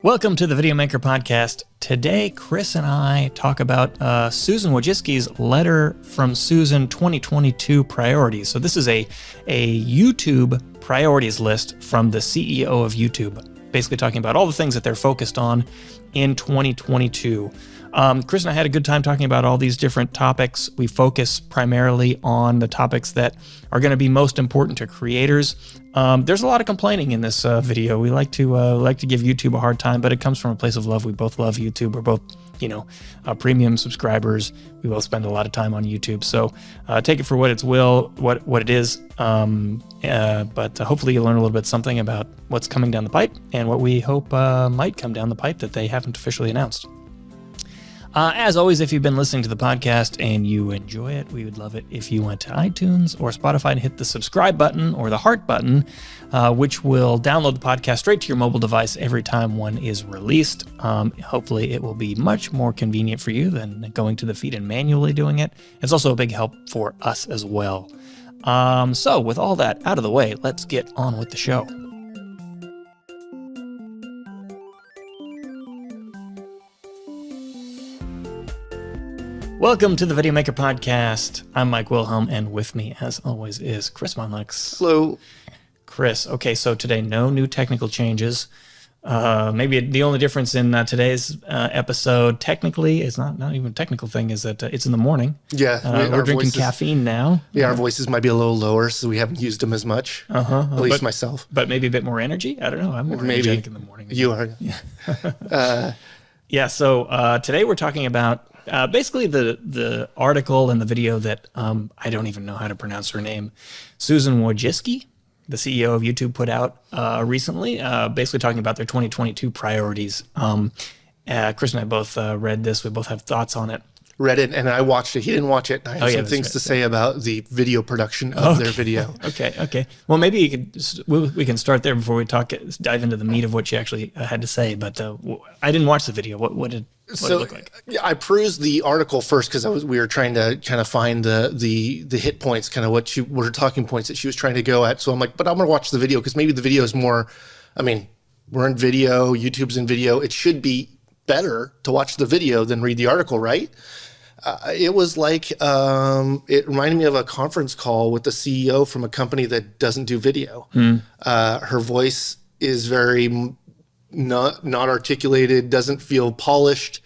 Welcome to the Videomaker podcast. Today, Chris and I talk about Susan Wojcicki's letter from Susan 2022 priorities. So this is a YouTube priorities list from the CEO of YouTube, basically talking about all the things that they're focused on in 2022. Chris and I had a good time talking about all these different topics. We focus primarily on the topics that are going to be most important to creators. There's a lot of complaining in this video. We like to give YouTube a hard time, but it comes from a place of love. We both love YouTube. We're both, premium subscribers. We both spend a lot of time on YouTube. So take it for what it is. But hopefully you learn a little bit something about what's coming down the pipe and what we hope might come down the pipe that they haven't officially announced. As always, if you've been listening to the podcast and you enjoy it, we would love it if you went to iTunes or Spotify and hit the subscribe button or the heart button, which will download the podcast straight to your mobile device every time one is released. Hopefully it will be much more convenient for you than going to the feed and manually doing it. It's also a big help for us as well. So with all that out of the way, let's get on with the show. Welcome to the Videomaker podcast. I'm Mike Wilhelm, and with me, as always, is Chris Monlux. Hello. Chris, okay, so today, no new technical changes. Maybe the only difference in today's episode, technically, is not even a technical thing, is that it's in the morning. Yeah. We're drinking caffeine now. Yeah, our voices might be a little lower, so we haven't used them as much. At least myself. But maybe a bit more energy? I don't know. I'm more energetic in the morning. You are. Yeah. So today we're talking about basically the article and the video that I don't even know how to pronounce her name, Susan Wojcicki, the CEO of YouTube, put out recently, basically talking about their 2022 priorities. Chris and I both read this. We both have thoughts on it. Read it, and I watched it. He didn't watch it. I have some things to say about the video production of their video. Okay. Well, maybe we can start there before we dive into the meat of what you actually had to say. But I didn't watch the video. What did it look like? I perused the article first because we were trying to kind of find the hit points, kind of what her talking points that she was trying to go at. So I'm like, but I'm gonna watch the video because maybe the video is more. I mean, we're in video. YouTube's in video. It should be better to watch the video than read the article, right? It was like, it reminded me of a conference call with the CEO from a company that doesn't do video. Her voice is very not articulated, doesn't feel polished,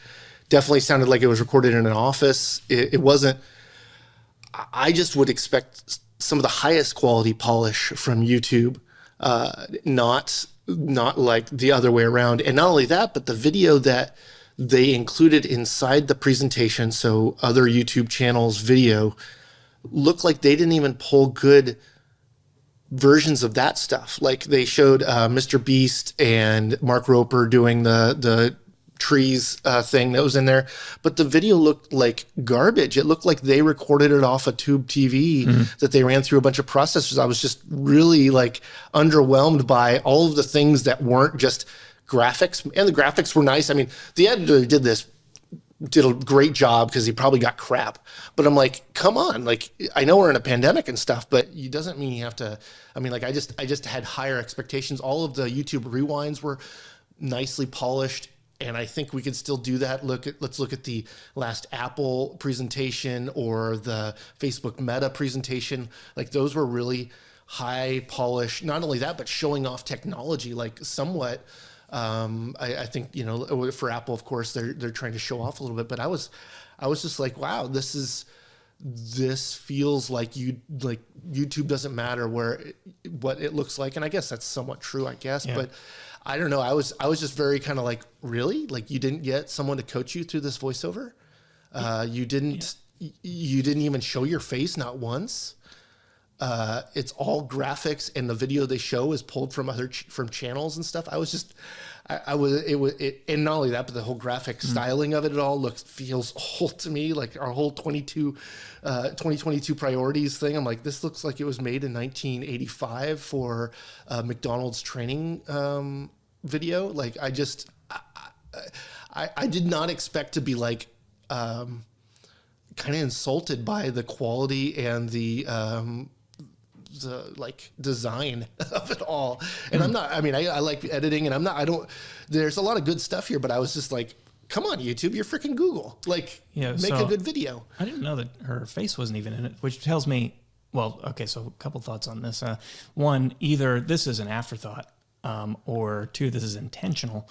definitely sounded like it was recorded in an office. It wasn't, I just would expect some of the highest quality polish from YouTube, not like the other way around. And not only that, but the video that they included inside the presentation, so other YouTube channels' video, looked like they didn't even pull good versions of that stuff. Like they showed Mr. Beast and Mark Roper doing the trees thing that was in there, but the video looked like garbage. It looked like they recorded it off a tube TV that they ran through a bunch of processors. I was just really like underwhelmed by all of the things that weren't just graphics, and the graphics were nice. I mean, the editor did a great job because he probably got crap, but I'm like, come on, like I know we're in a pandemic and stuff, but it doesn't mean you have to. I mean, like I just had higher expectations. All of the YouTube rewinds were nicely polished, and I think we could still do that. Let's look at the last Apple presentation or the Facebook Meta presentation. Like those were really high polish. Not only that, but showing off technology, like somewhat. I think, for Apple, of course, they're trying to show off a little bit, but I was just like, wow, this feels like YouTube doesn't matter what it looks like. And I guess that's somewhat true, I guess, but I don't know. I was just very kind of like, really? Like you didn't get someone to coach you through this voiceover? You didn't even show your face, not once. It's all graphics, and the video they show is pulled from from channels and stuff. I was just, and not only that, but the whole graphic styling of it all feels old to me. Like our whole 2022 priorities thing. I'm like, this looks like it was made in 1985 for McDonald's training video. Like I did not expect to be like kind of insulted by the quality and the the like design of it all. And I'm not, I mean, I like editing and there's a lot of good stuff here, but I was just like, come on, YouTube, you're freaking Google. Like, make a good video. I didn't know that her face wasn't even in it, which tells me, well, okay, so a couple thoughts on this. One, either this is an afterthought, or two, this is intentional.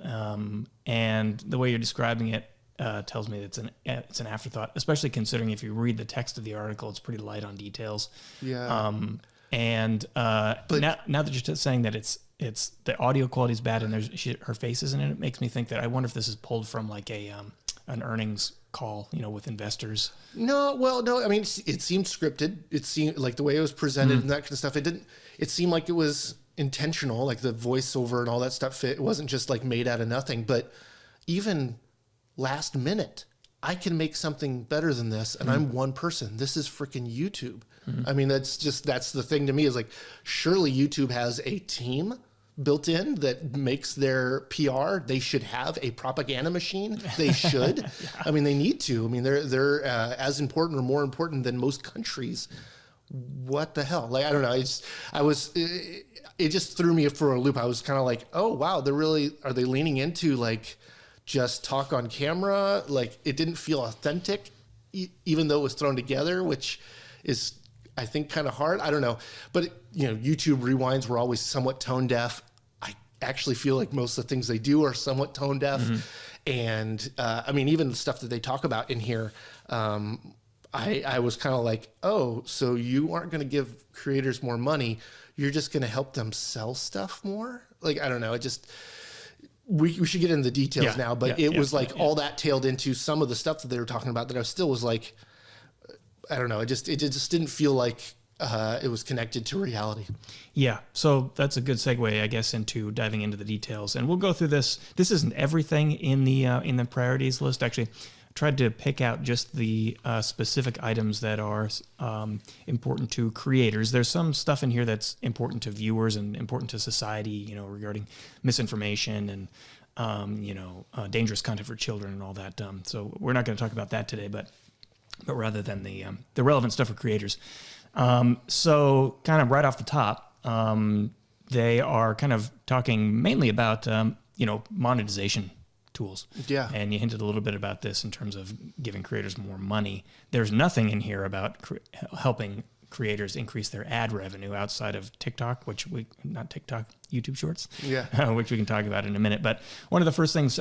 And the way you're describing it tells me that it's an afterthought, especially considering if you read the text of the article, it's pretty light on details. Yeah. But now that you're just saying that it's the audio quality is bad and her face isn't in it, makes me think that I wonder if this is pulled from like an earnings call, with investors. No, I mean, it seemed scripted. It seemed like the way it was presented and that kind of stuff. It seemed like it was intentional, like the voiceover and all that stuff. It wasn't just like made out of nothing, but even last minute, I can make something better than this. And I'm one person. This is freaking YouTube. I mean, that's the thing to me is like, surely YouTube has a team built in that makes their PR. They should have a propaganda machine. They should. Yeah. I mean, they need to. I mean, they're as important or more important than most countries. What the hell? Like, I don't know. It just threw me for a loop. I was kind of like, oh wow, are they leaning into like just talk on camera? Like, it didn't feel authentic, even though it was thrown together, which is, I think, kind of hard. I don't know. But, YouTube rewinds were always somewhat tone deaf. I actually feel like most of the things they do are somewhat tone deaf. And, I mean, even the stuff that they talk about in here, I was kind of like, oh, so you aren't going to give creators more money. You're just going to help them sell stuff more? Like, I don't know. We should get into the details now, but it was like all that tailed into some of the stuff that they were talking about that I still was like, I don't know. It just didn't feel like it was connected to reality. Yeah. So that's a good segue, I guess, into diving into the details. And we'll go through this. This isn't everything in the priorities list. Actually, I tried to pick out just the specific items that are important to creators. There's some stuff in here that's important to viewers and important to society, regarding misinformation and, dangerous content for children and all that. So we're not going to talk about that today, but rather than the relevant stuff for creators. So kind of right off the top, they are kind of talking mainly about, monetization tools. Yeah. And you hinted a little bit about this in terms of giving creators more money. There's nothing in here about helping creators increase their ad revenue outside of TikTok, YouTube Shorts, which we can talk about in a minute. But one of the first things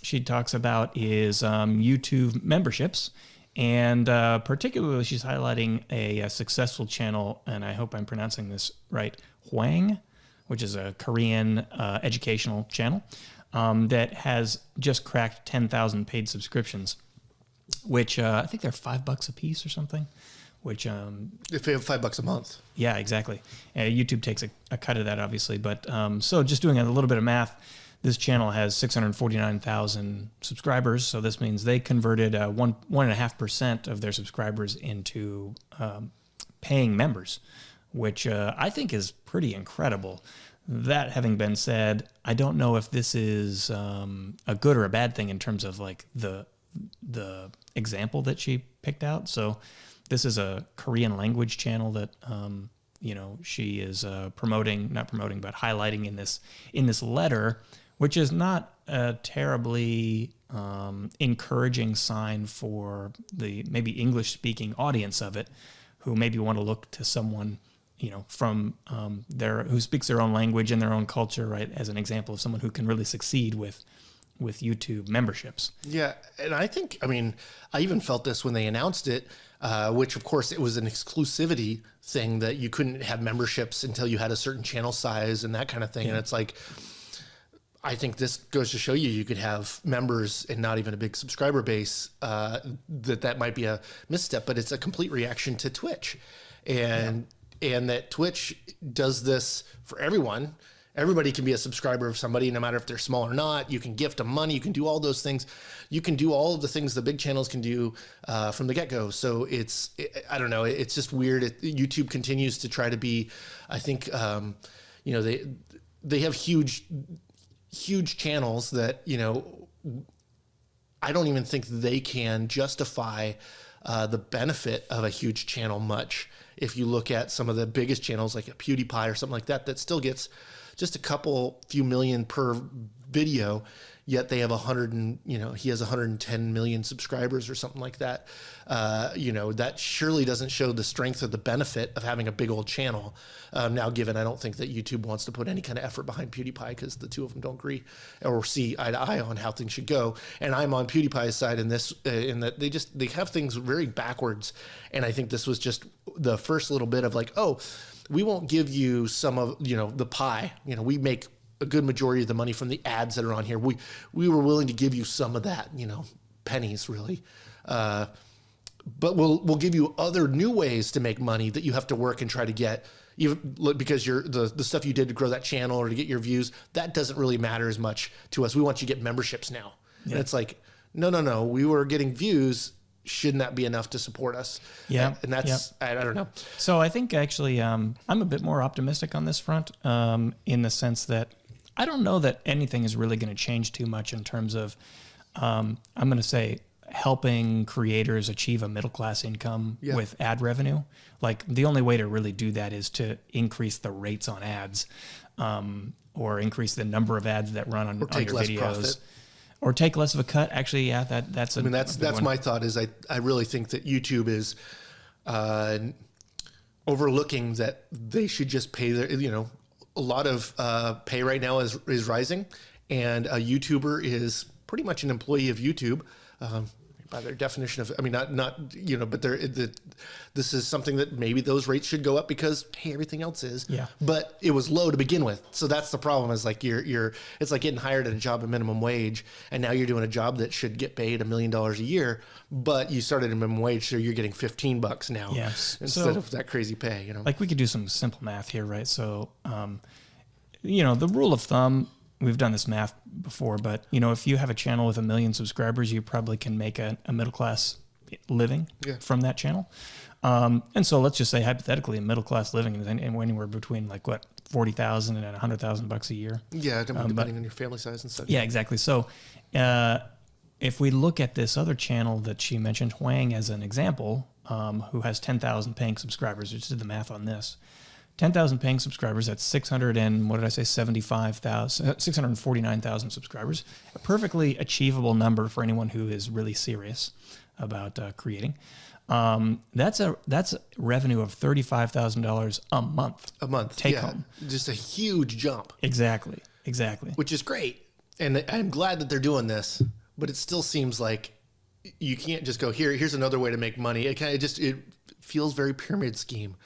she talks about is YouTube memberships. And particularly, she's highlighting a successful channel, and I hope I'm pronouncing this right, Hwang, which is a Korean educational channel that has just cracked 10,000 paid subscriptions, which I think they're $5 a piece or something. Which if you have $5 a month, yeah, exactly. YouTube takes a cut of that, obviously, but so just doing a little bit of math. This channel has 649,000 subscribers, so this means they converted 1.5% of their subscribers into paying members, which I think is pretty incredible. That having been said, I don't know if this is a good or a bad thing in terms of like the example that she picked out. So this is a Korean language channel that she is not promoting, but highlighting in this letter, which is not a terribly encouraging sign for the maybe English-speaking audience of it, who maybe want to look to someone, from who speaks their own language and their own culture, right, as an example of someone who can really succeed with YouTube memberships. Yeah, and I think, I even felt this when they announced it, which of course it was an exclusivity thing that you couldn't have memberships until you had a certain channel size and that kind of thing. Yeah. And it's like, I think this goes to show you could have members and not even a big subscriber base, that might be a misstep, but it's a complete reaction to Twitch. And that Twitch does this for everyone. Everybody can be a subscriber of somebody, no matter if they're small or not. You can gift them money. You can do all those things. You can do all of the things the big channels can do from the get-go. So I don't know. It's just weird. YouTube continues to try to be, I think, they have huge channels that, I don't even think they can justify the benefit of a huge channel much. if you look at some of the biggest channels like a PewDiePie or something like that, that still gets just a few million per video, yet they have he has 110 million subscribers or something like that. That surely doesn't show the strength or the benefit of having a big old channel. Now, given I don't think that YouTube wants to put any kind of effort behind PewDiePie because the two of them don't agree or see eye to eye on how things should go. And I'm on PewDiePie's side in this, in that they have things very backwards. And I think this was just the first little bit of like, oh, we won't give you some of, the pie. We make a good majority of the money from the ads that are on here. We were willing to give you some of that, pennies really. But we'll give you other new ways to make money that you have to work and try to get, even because the stuff you did to grow that channel or to get your views, that doesn't really matter as much to us. We want you to get memberships now. Yeah. And it's like, no, we were getting views. Shouldn't that be enough to support us? Yeah. And that's, I don't know. So I think actually I'm a bit more optimistic on this front in the sense that I don't know that anything is really going to change too much in terms of, I'm going to say, helping creators achieve a middle-class income with ad revenue. Like the only way to really do that is to increase the rates on ads or increase the number of ads that run on your videos. Profit. Or take less of a cut. Actually, yeah, that's. That's my thought. Is I really think that YouTube is overlooking that they should just pay their. A lot of pay right now is rising, and a YouTuber is pretty much an employee of YouTube. By their definition of, but this is something that maybe those rates should go up because, hey, everything else is. Yeah. But it was low to begin with, so that's the problem. Is like it's like getting hired at a job at minimum wage, and now you're doing a job that should get paid $1 million a year, but you started at minimum wage, so you're getting $15 now instead of that crazy pay. Like we could do some simple math here, right? So, the rule of thumb. We've done this math before, but if you have a channel with 1 million subscribers, you probably can make a middle-class living from that channel. And so let's just say hypothetically, a middle-class living is anywhere between like what, $40,000 and $100,000 a year. Yeah, depending on your family size and stuff. Yeah, exactly. So if we look at this other channel that she mentioned, Huang as an example, who has 10,000 paying subscribers, just did the math on this. 10,000 paying subscribers, that's 649,000 subscribers. A perfectly achievable number for anyone who is really serious about creating. That's revenue of $35,000 a month. A month, take home. Just a huge jump. Exactly. Which is great. And I'm glad that they're doing this, but it still seems like you can't just go, here's another way to make money. It feels very pyramid scheme.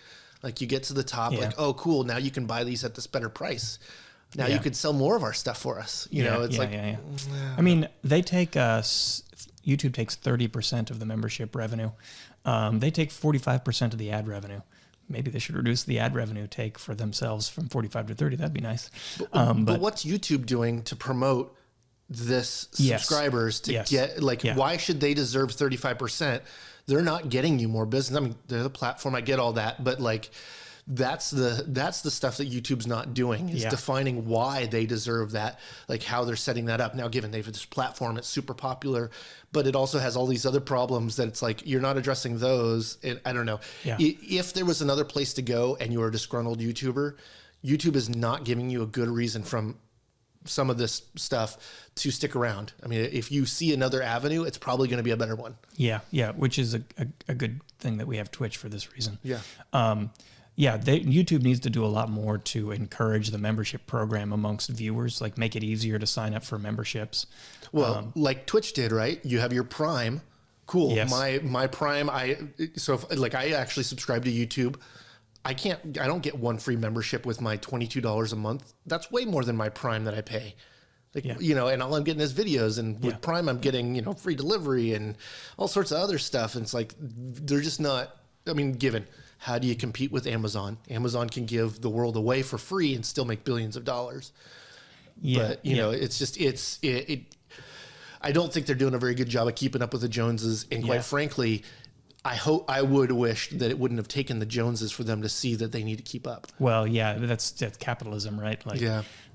Like you get to the top, like, oh, cool. Now you can buy these at this better price. Now you could sell more of our stuff for us. I mean, they take YouTube takes 30% of the membership revenue. They take 45% of the ad revenue. Maybe they should reduce the ad revenue take for themselves from 45 to 30. That'd be nice. But what's YouTube doing to promote this subscribers to get why should they deserve 35%? They're not getting you more business. I mean, they're the platform. I get all that, but like that's the stuff that YouTube's not doing is defining why they deserve that, like how they're setting that up. Now, given they have this platform, it's super popular, but it also has all these other problems that it's like you're not addressing those. And I don't know. Yeah. If there was another place to go and you were a disgruntled YouTuber, YouTube is not giving you a good reason from some of this stuff to stick around. I mean, if you see another avenue, it's probably going to be a better one. Yeah, which is a good thing that we have Twitch for this reason. Yeah. YouTube needs to do a lot more to encourage the membership program amongst viewers, like make it easier to sign up for memberships. Well, like Twitch did, right? You have your Prime. Cool. Yes. My Prime, I actually subscribe to YouTube. I don't get one free membership with my $22 a month. That's way more than my Prime that I pay. And all I'm getting is videos, and with Prime, I'm getting, free delivery and all sorts of other stuff. And it's like, they're just not, given how do you compete with Amazon? Amazon can give the world away for free and still make billions of dollars. But it's just, I don't think they're doing a very good job of keeping up with the Joneses. And quite frankly, I would wish that it wouldn't have taken the Joneses for them to see that they need to keep up. Well, that's capitalism, right? Like,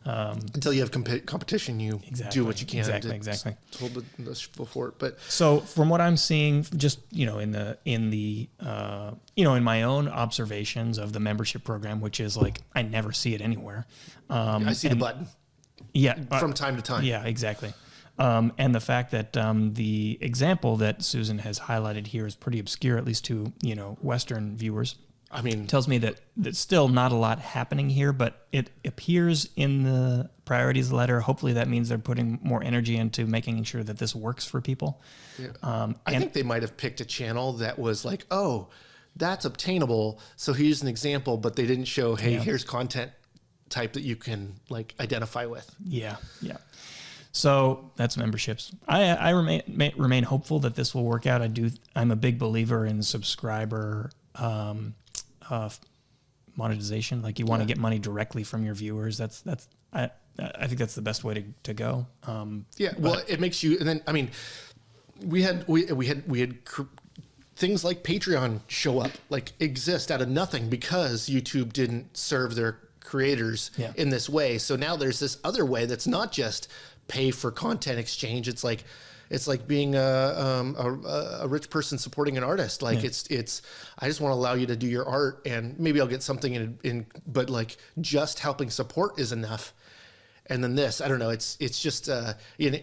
Until you have competition, you do what you can. Exactly. Hold the before it. But so from what I'm seeing, just in my own observations of the membership program, which is like I never see it anywhere. I see the button. Yeah, from time to time. Yeah, exactly. And the fact that the example that Susan has highlighted here is pretty obscure, at least to Western viewers. I mean, tells me that there's still not a lot happening here, but it appears in the priorities letter. Hopefully that means they're putting more energy into making sure that this works for people. Yeah. I think they might have picked a channel that was like, oh, that's obtainable. So here's an example, but they didn't show, hey, here's content type that you can like identify with. Yeah. So that's memberships. I remain hopeful that this will work out. I'm a big believer in subscriber monetization. Like you want to get money directly from your viewers. I think that's the best way to go. Well, it makes you, and then I mean, we had things like Patreon show up, like exist out of nothing because YouTube didn't serve their creators in this way. So now there's this other way that's not just pay for content exchange. It's like being a rich person supporting an artist. Like it's I just want to allow you to do your art, and maybe I'll get something in but like just helping support is enough. And then this, I don't know. It's just and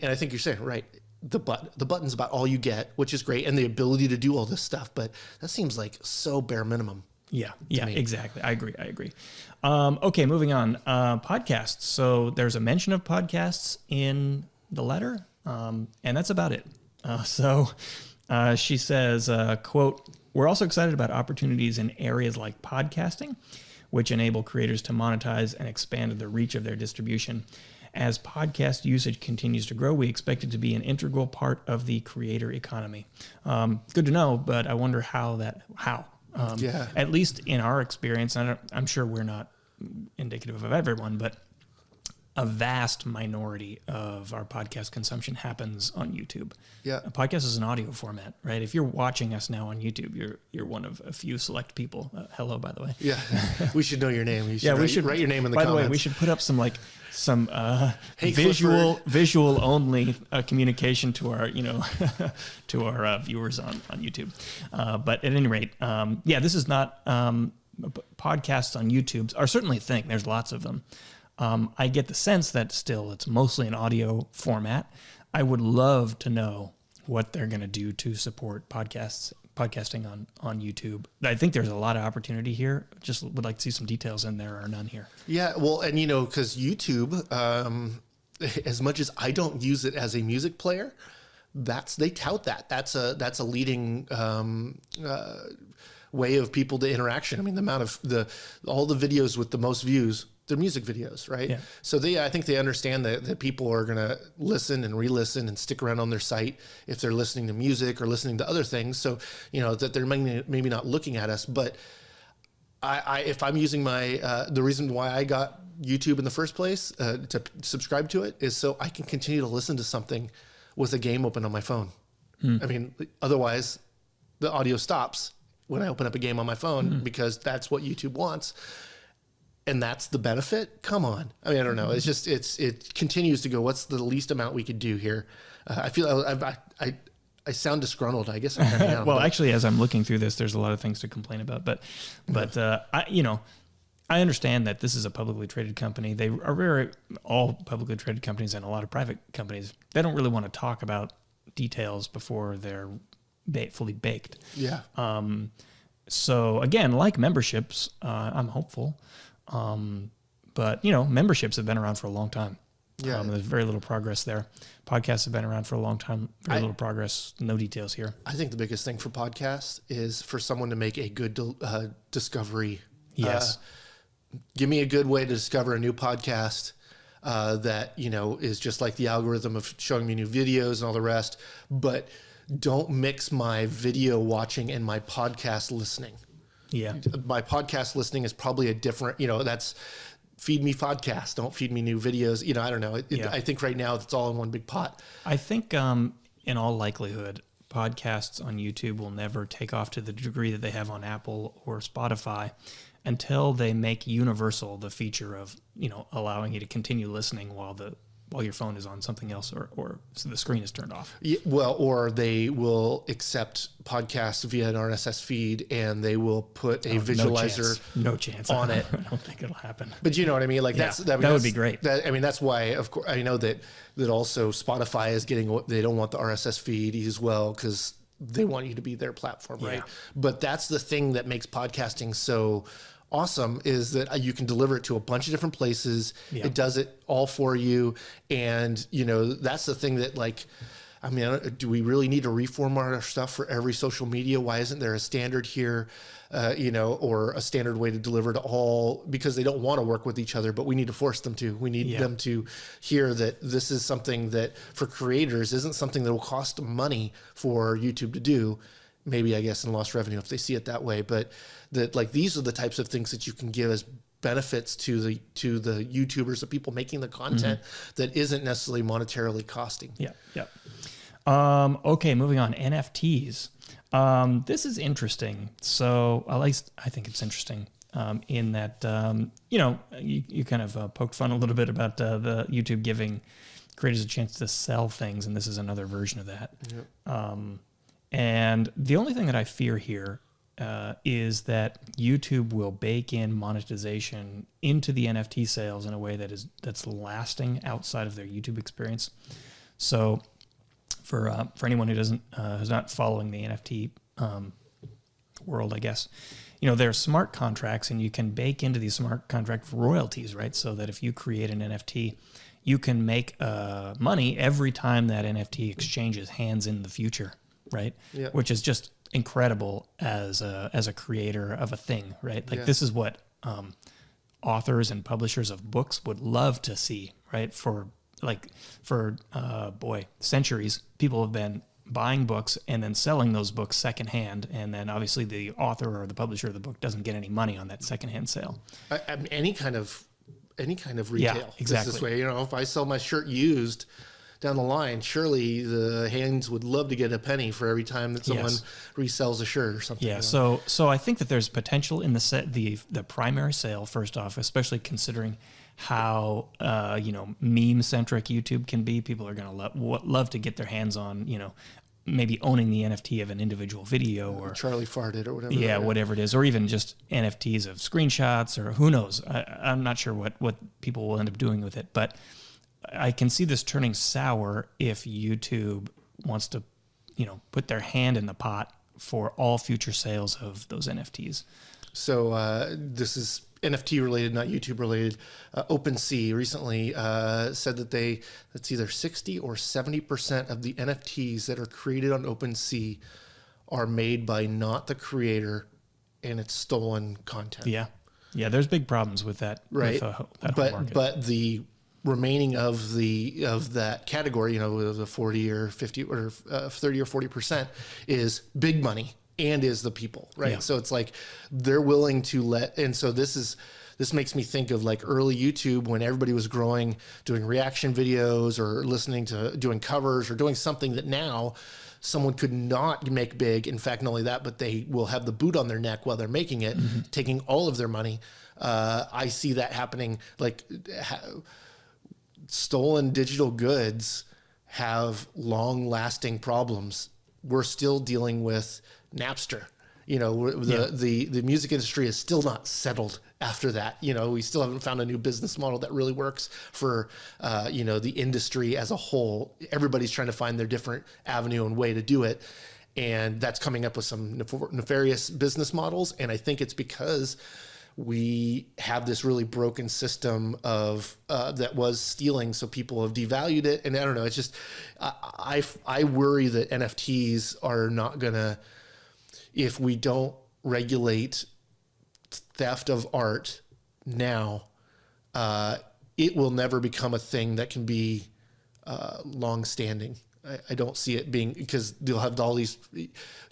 I think you're saying right. The button's about all you get, which is great, and the ability to do all this stuff. But that seems like so bare minimum. Yeah, exactly. I agree. Okay, moving on. Podcasts. So there's a mention of podcasts in the letter, and that's about it. She says, quote, "We're also excited about opportunities in areas like podcasting, which enable creators to monetize and expand the reach of their distribution. As podcast usage continues to grow, we expect it to be an integral part of the creator economy." Good to know, but I wonder how. At least in our experience, I'm sure we're not indicative of everyone, but a vast minority of our podcast consumption happens on YouTube. Yeah, a podcast is an audio format, right? If you're watching us now on YouTube, you're one of a few select people. Hello, by the way. Yeah, we should know your name. We should write your name in the comments. By the way, we should put up some visual only communication to our to our viewers on YouTube. But at any rate, this is not podcasts on YouTube are certainly a thing. There's lots of them. I get the sense that still it's mostly an audio format. I would love to know what they're going to do to support podcasting on YouTube. I think there's a lot of opportunity here. Just would like to see some details, and there are none here. Yeah, well, and because YouTube, as much as I don't use it as a music player, they tout that. That's a leading way of people to interaction. I mean, the amount of all the videos with the most views, they're music videos, right? Yeah. So I think they understand that people are going to listen and re-listen and stick around on their site if they're listening to music or listening to other things. So, that they're maybe not looking at us, but if I'm using the reason why I got YouTube in the first place, to subscribe to it, is so I can continue to listen to something with a game open on my phone. I mean, otherwise the audio stops when I open up a game on my phone because that's what YouTube wants. And that's the benefit? Come on. I mean, I don't know. It's just, it continues to go, what's the least amount we could do here? I feel I sound disgruntled. I guess I kind of am. Well, actually, as I'm looking through this, there's a lot of things to complain about, but I understand that this is a publicly traded company. They are all publicly traded companies and a lot of private companies. They don't really want to talk about details before they're fully baked. Yeah. So again, like memberships, I'm hopeful. But memberships have been around for a long time. Yeah. There's very little progress there. Podcasts have been around for a long time. Very little progress. No details here. I think the biggest thing for podcasts is for someone to make a good discovery. Yes. Give me a good way to discover a new podcast that, is just like the algorithm of showing me new videos and all the rest. But don't mix my video watching and my podcast listening. Yeah. My podcast listening is probably a different, that's feed me podcast. Don't feed me new videos. I don't know. I think right now it's all in one big pot. I think in all likelihood, podcasts on YouTube will never take off to the degree that they have on Apple or Spotify. until they make universal the feature of, allowing you to continue listening while your phone is on something else or so the screen is turned off. Yeah, well, or they will accept podcasts via an RSS feed and they will put a visualizer no chance on it. I don't think it'll happen. But you know what I mean? Like that would be great. That's why, of course, I know that also Spotify is they don't want the RSS feed as well because they want you to be their platform, right? Yeah. But that's the thing that makes podcasting so awesome is that you can deliver it to a bunch of different places. Yeah. It does it all for you. And, that's the thing that do we really need to reformat our stuff for every social media? Why isn't there a standard here, or a standard way to deliver to all? Because they don't want to work with each other, but we need to force them to. We need them to hear that this is something that for creators isn't something that will cost money for YouTube to do. Maybe, I guess, in lost revenue if they see it that way. But that these are the types of things that you can give as benefits to the YouTubers, the people making the content that isn't necessarily monetarily costing. Yeah. Okay, moving on. NFTs. This is interesting. So at least I think it's interesting in that, you kind of poked fun a little bit about the YouTube giving creators a chance to sell things, and this is another version of that. Yep. And the only thing that I fear here is that YouTube will bake in monetization into the NFT sales in a way that's lasting outside of their YouTube experience. So for anyone who's not following the NFT world, I guess, there are smart contracts, and you can bake into these smart contract royalties, right? So that if you create an NFT, you can make money every time that NFT exchanges hands in the future. Right. Yeah. Which is just incredible as a creator of a thing. Right. This is what authors and publishers of books would love to see. Right. For centuries, people have been buying books and then selling those books secondhand. And then obviously the author or the publisher of the book doesn't get any money on that secondhand sale. Any kind of retail. Yeah, exactly. This way, if I sell my shirt used down the line, surely the hands would love to get a penny for every time that someone resells a shirt or something. Yeah, so I think that there's potential in the primary sale, first off, especially considering how meme centric YouTube can be. People are going to love to get their hands on maybe owning the NFT of an individual video or Charlie farted or whatever. Yeah, whatever it is, or even just NFTs of screenshots or who knows. I'm not sure what people will end up doing with it, but I can see this turning sour if YouTube wants to, put their hand in the pot for all future sales of those NFTs. So this is NFT related, not YouTube related. OpenSea recently said that it's either 60 or 70% of the NFTs that are created on OpenSea are made by not the creator, and it's stolen content. Yeah, there's big problems with that. Right, with, that whole market. But the remaining of that category, the 40 or 50 or 30 or 40% is big money and is the people, right? Yeah. So it's they're willing to and so this makes me think of early YouTube when everybody was doing reaction videos or doing covers or doing something that now someone could not make big. In fact, not only that, but they will have the boot on their neck while they're making it, taking all of their money. I see that happening. Stolen digital goods have long-lasting problems. We're still dealing with Napster. The music industry is still not settled after that. We still haven't found a new business model that really works for, the industry as a whole. Everybody's trying to find their different avenue and way to do it. And that's coming up with some nefarious business models. And I think it's because we have this really broken system of that was stealing, so people have devalued it. And I don't know, it's just I worry that NFTs are not gonna, if we don't regulate theft of art now, it will never become a thing that can be long-standing. I don't see it being, because they'll have all these,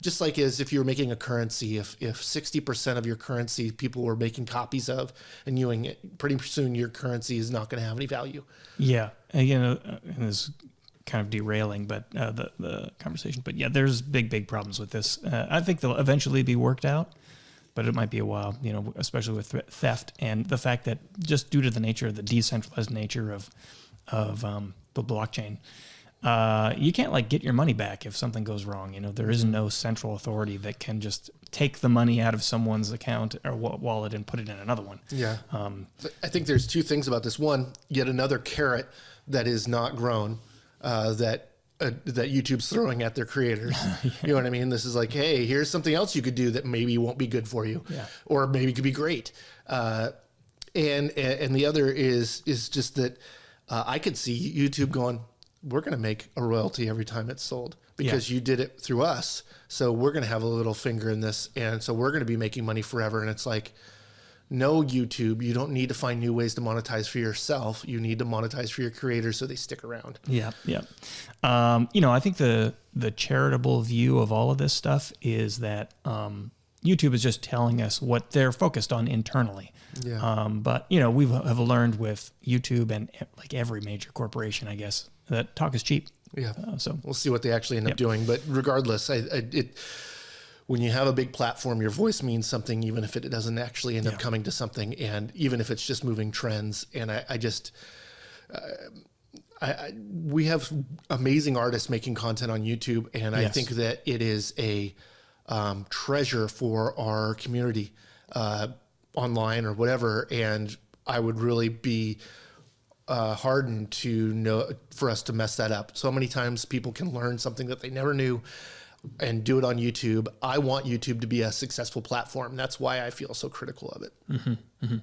just like as if you were making a currency, if 60% of your currency people were making copies of and using it, pretty soon your currency is not going to have any value. Yeah. And this is kind of derailing the conversation, but yeah, there's big problems with this. I think they'll eventually be worked out. but it might be a while, especially with theft and the fact that just due to the nature of the decentralized nature of the blockchain, you can't get your money back if something goes wrong. There is no central authority that can just take the money out of someone's account or wallet and put it in another one. Yeah. I think there's two things about this. One, yet another carrot that is not grown, that YouTube's throwing at their creators. Yeah. You know what I mean? This is like, hey, here's something else you could do that maybe won't be good for you, or maybe could be great. And the other is just that I could see YouTube going, we're going to make a royalty every time it's sold because you did it through us. So we're going to have a little finger in this. And so we're going to be making money forever. And it's like, no, YouTube, you don't need to find new ways to monetize for yourself. You need to monetize for your creators so they stick around. Yeah, yeah. I think the charitable view of all of this stuff is that YouTube is just telling us what they're focused on internally. Yeah. But, we have learned with YouTube and every major corporation, I guess, that talk is cheap. Yeah. So we'll see what they actually end up doing. But regardless, when you have a big platform, your voice means something, even if it doesn't actually end up coming to something, and even if it's just moving trends. And we have amazing artists making content on YouTube, and I think that it is a treasure for our community online or whatever. And I would really be hardened for us to mess that up. So many times people can learn something that they never knew and do it on YouTube. I want YouTube to be a successful platform. That's why I feel so critical of it. Mm-hmm,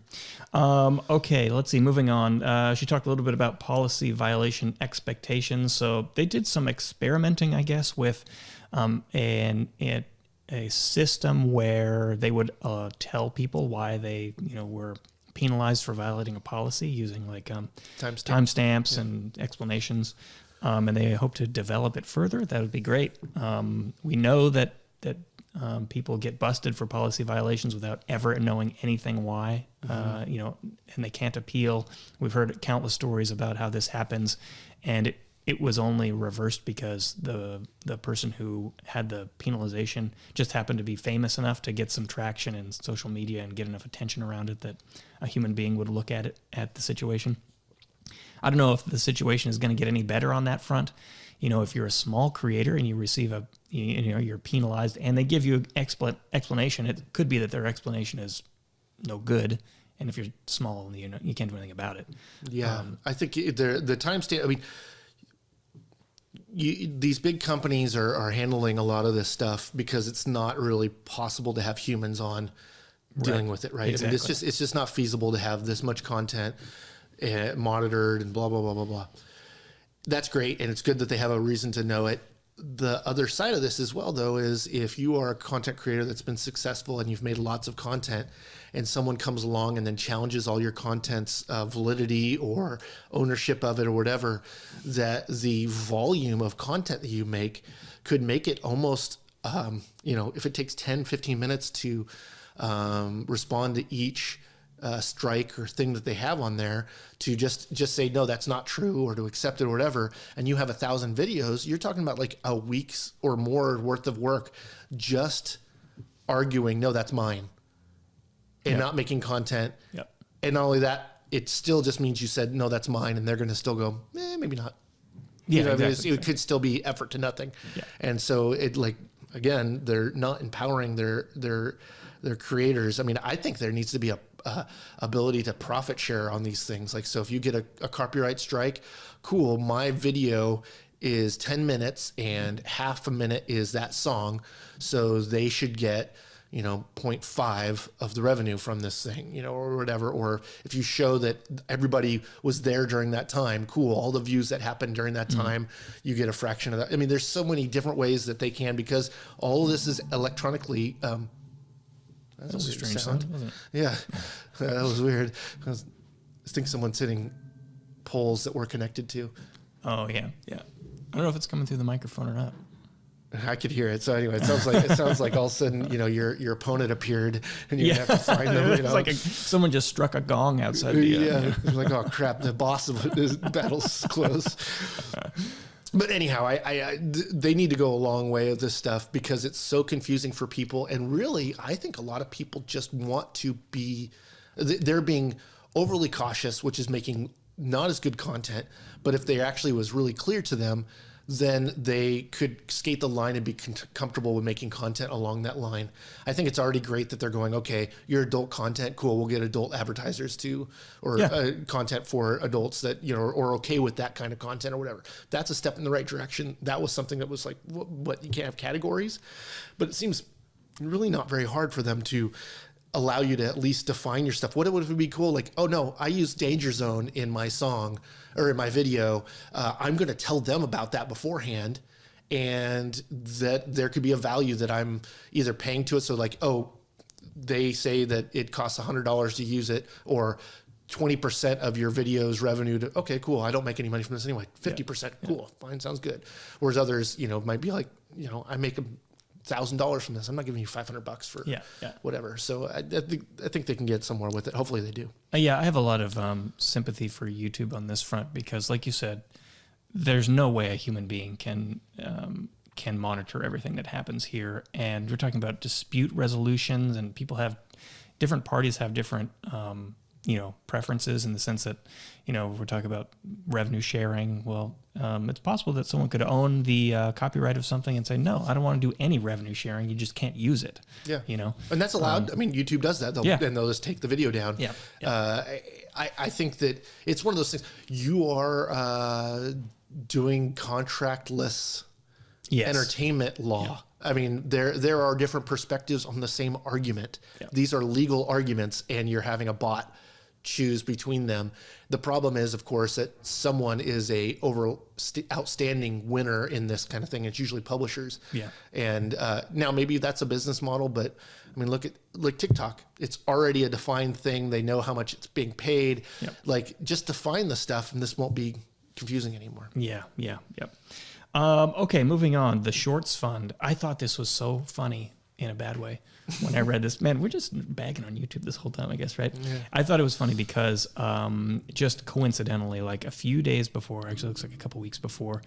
mm-hmm. Okay, let's see. Moving on. She talked a little bit about policy violation expectations. So they did some experimenting, I guess, with a system where they would tell people why they, were penalized for violating a policy using timestamps and explanations. And they hope to develop it further. That would be great. We know that people get busted for policy violations without ever knowing anything why, and they can't appeal. We've heard countless stories about how this happens, and it was only reversed because the person who had the penalization just happened to be famous enough to get some traction in social media and get enough attention around it that a human being would look at the situation. I don't know if the situation is going to get any better on that front. If you're a small creator and you receive you're penalized and they give you an explanation, it could be that their explanation is no good. And if you're small, you can't do anything about it. Yeah. I think the timestamp, these big companies are handling a lot of this stuff because it's not really possible to have humans on dealing with it, right? Exactly. It's just not feasible to have this much content monitored and blah, blah, blah, blah, blah. That's great. And it's good that they have a reason to know it. The other side of this as well, though, is if you are a content creator that's been successful and you've made lots of content and someone comes along and then challenges all your content's validity or ownership of it or whatever, that the volume of content that you make could make it almost, if it takes 10, 15 minutes to respond to each strike or thing that they have on there, to just say, no, that's not true, or to accept it or whatever, and you have 1,000 videos, you're talking about like a week's or more worth of work just arguing, no, that's mine, and not making content. Yep. And not only that, it still just means you said, no, that's mine, and they're going to still go, maybe not. Yeah, exactly. It could still be effort to nothing. Yeah. And so again, they're not empowering their creators. I mean, I think there needs to be a ability to profit share on these things. So if you get a copyright strike, cool, my video is 10 minutes and half a minute is that song. So they should get, 0.5 of the revenue from this thing, or whatever. Or if you show that everybody was there during that time, cool, all the views that happened during that time, you get a fraction of that. I mean, there's so many different ways that they can, because all of this is electronically, that was a strange sound, wasn't it? Yeah, that was weird. I think someone's hitting poles that we're connected to. Oh yeah. I don't know if it's coming through the microphone or not. I could hear it. So anyway, it sounds like all of a sudden, your opponent appeared and you have to find them. It's like someone just struck a gong outside. It's like, oh crap, the boss of this battle's close. But anyhow, they need to go a long way with this stuff because it's so confusing for people. And really, I think a lot of people just want to be, they're being overly cautious, which is making not as good content. But if they actually was really clear to them, then they could skate the line and be comfortable with making content along that line. I think it's already great that they're going, okay, your adult content, cool, we'll get adult advertisers to, or content for adults that, you know, or okay with that kind of content or whatever. That's a step in the right direction. That was something that was like, what you can't have categories? But it seems really not very hard for them to allow you to at least define your stuff. What would it be cool? Like, oh no, I use Danger Zone in my song or in my video. I'm going to tell them about that beforehand, and that there could be a value that I'm either paying to it. So like, oh, they say that it costs $100 to use it, or 20% of your video's revenue to, okay, cool. I don't make any money from this anyway. 50%, cool. Fine. Sounds good. Whereas others, you know, might be like, you know, I make $1,000 from this. I'm not giving you $500 for whatever. So I think they can get somewhere with it. Hopefully they do. Yeah, I have a lot of sympathy for YouTube on this front because, like you said, there's no way a human being can monitor everything that happens here. And we're talking about dispute resolutions, and different parties have different preferences in the sense that, you know, we're talking about revenue sharing. Well, it's possible that someone could own the copyright of something and say, no, I don't want to do any revenue sharing. You just can't use it. Yeah. You know, and that's allowed. I mean, YouTube does that. They'll just take the video down. Yeah. I think that it's one of those things. You are doing contractless entertainment law. Yeah. I mean, there are different perspectives on the same argument. Yeah. These are legal arguments, and you're having a bot choose between them. The problem is, of course, that someone is a outstanding winner in this kind of thing. It's usually publishers. Yeah. And now maybe that's a business model, but I mean, look at like TikTok. It's already a defined thing. They know how much it's being paid. Yep. Like, just define the stuff, and this won't be confusing anymore. Yeah. Yep. Okay, moving on. The Shorts Fund. I thought this was so funny in a bad way when I read this. Man, we're just bagging on YouTube this whole time, I guess, right? Yeah. I thought it was funny because just coincidentally, like a few days before, actually looks like a couple weeks before,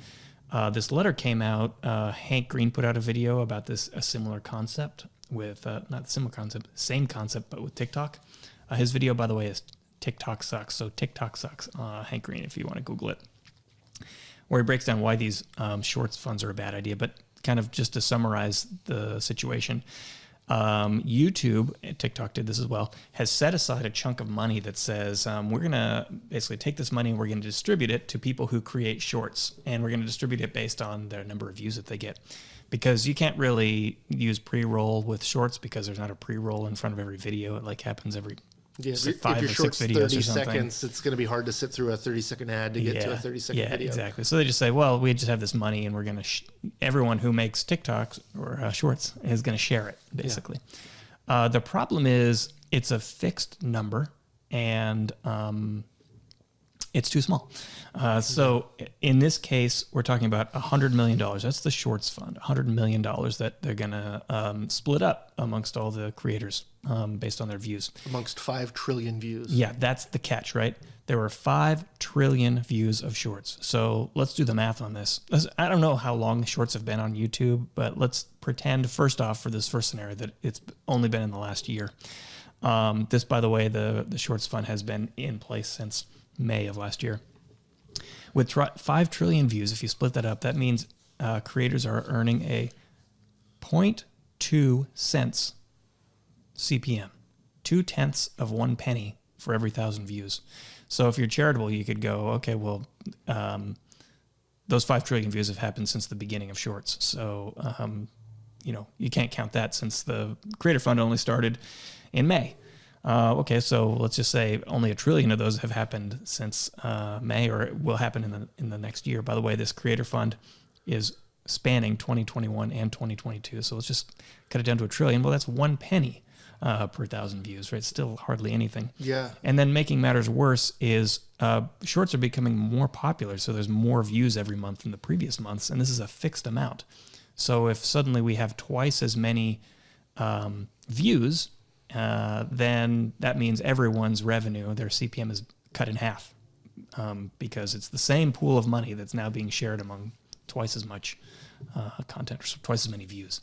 this letter came out. Hank Green put out a video about a similar concept with, not similar concept, same concept, but with TikTok. His video, by the way, is TikTok Sucks. So TikTok Sucks, Hank Green, if you want to Google it, where he breaks down why these shorts funds are a bad idea. But kind of just to summarize the situation, YouTube, TikTok did this as well, has set aside a chunk of money that says, we're going to basically take this money and we're going to distribute it to people who create shorts. And we're going to distribute it based on the number of views that they get. Because you can't really use pre-roll with shorts because there's not a pre-roll in front of every video. It like happens every if your short's 30 seconds, it's going to be hard to sit through a 30-second ad to get to a 30-second video. Yeah, exactly. So they just say, well, we just have this money, and we're going to everyone who makes TikToks or shorts is going to share it, basically. Yeah. The problem is it's a fixed number, and it's too small. So in this case, we're talking about $100 million. That's the Shorts Fund, $100 million that they're going to split up amongst all the creators based on their views. Amongst 5 trillion views. Yeah, that's the catch, right? There were 5 trillion views of shorts. So let's do the math on this. I don't know how long shorts have been on YouTube, but let's pretend, first off, for this first scenario, that it's only been in the last year. This, by the way, the Shorts Fund has been in place since May of last year. With 5 trillion views, if you split that up, that means creators are earning a 0.2 cents CPM, 0.2 of 1 penny for every 1,000 views. So if you're charitable, you could go, okay, well, those 5 trillion views have happened since the beginning of shorts. So, you can't count that since the Creator Fund only started in May. Okay, so let's just say only 1 trillion of those have happened since May, or it will happen in the next year. By the way, this Creator Fund is spanning 2021 and 2022. So let's just cut it down to 1 trillion. Well, that's 1 penny per 1,000 views, right? Still hardly anything. Yeah. And then making matters worse is shorts are becoming more popular. So there's more views every month than the previous months, and this is a fixed amount. So if suddenly we have twice as many views, then that means everyone's revenue, their CPM, is cut in half because it's the same pool of money that's now being shared among twice as much content or twice as many views.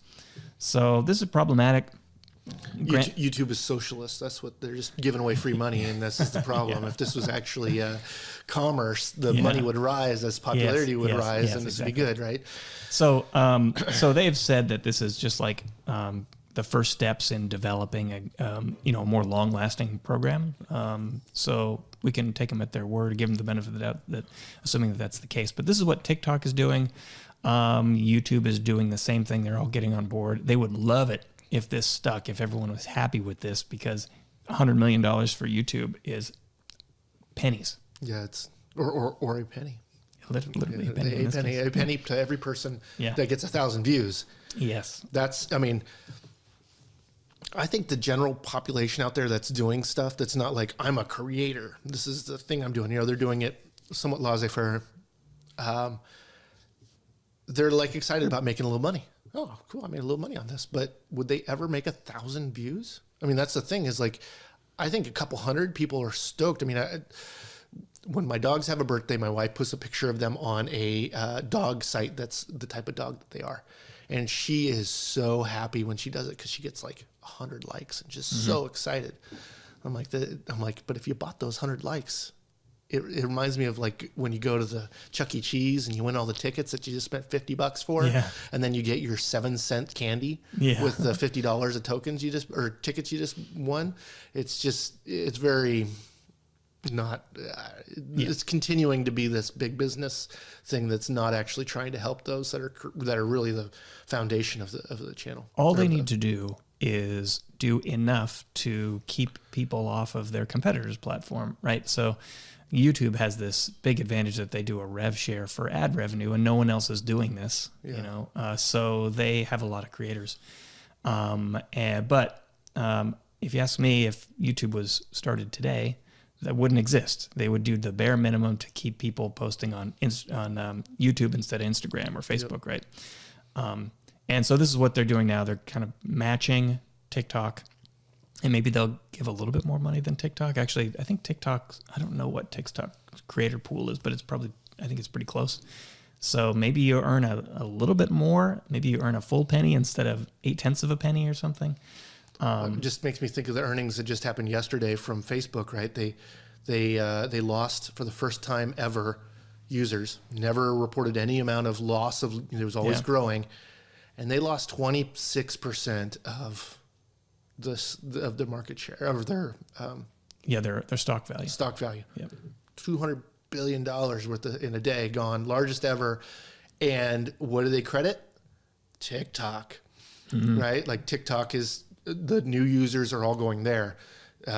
So this is problematic. YouTube is socialist. That's what they're just giving away free money, and this is the problem. If this was actually commerce, the money would rise as popularity would rise, and this would be good, right? So, so they've said that this is just like the first steps in developing a more long-lasting program. So we can take them at their word, give them the benefit of the doubt, that assuming that that's the case. But this is what TikTok is doing. YouTube is doing the same thing. They're all getting on board. They would love it if this stuck, if everyone was happy with this, because $100 million for YouTube is pennies. Yeah, it's or a penny. Literally a penny to every person that gets 1,000 views. Yes. I think the general population out there that's doing stuff that's not like, I'm a creator, this is the thing I'm doing. They're doing it somewhat laissez-faire. They're like excited about making a little money. Oh, cool, I made a little money on this. But would they ever make 1,000 views? I mean, that's the thing is like, I think a couple hundred people are stoked. I mean, when my dogs have a birthday, my wife puts a picture of them on a dog site that's the type of dog that they are. And she is so happy when she does it because she gets like 100 likes and just so excited. I'm like, but if you bought those 100 likes, it reminds me of like when you go to the Chuck E. Cheese and you win all the tickets that you just spent $50 for, and then you get your 7-cent candy with the $50 of tokens tickets you just won. It's very not. It's continuing to be this big business thing that's not actually trying to help those that are really the foundation of the channel. All they need to do is do enough to keep people off of their competitors' platform, right? So YouTube has this big advantage that they do a rev share for ad revenue, and no one else is doing this. So they have a lot of creators. But if you ask me, if YouTube was started today, that wouldn't exist. They would do the bare minimum to keep people posting on YouTube instead of Instagram or Facebook, right? And so this is what they're doing now. They're kind of matching TikTok, and maybe they'll give a little bit more money than TikTok. Actually, I think TikTok, I don't know what TikTok creator pool is, but I think it's pretty close. So maybe you earn a little bit more. Maybe you earn a full penny instead of 0.8 of a penny or something. It just makes me think of the earnings that just happened yesterday from Facebook, right? They lost for the first time ever users, never reported any amount of loss it was always growing. And they lost 26% of the market share of their their stock value. Stock value. Yep. $200 billion worth in a day gone, largest ever. And what do they credit? TikTok, right? Like TikTok is the new users are all going there.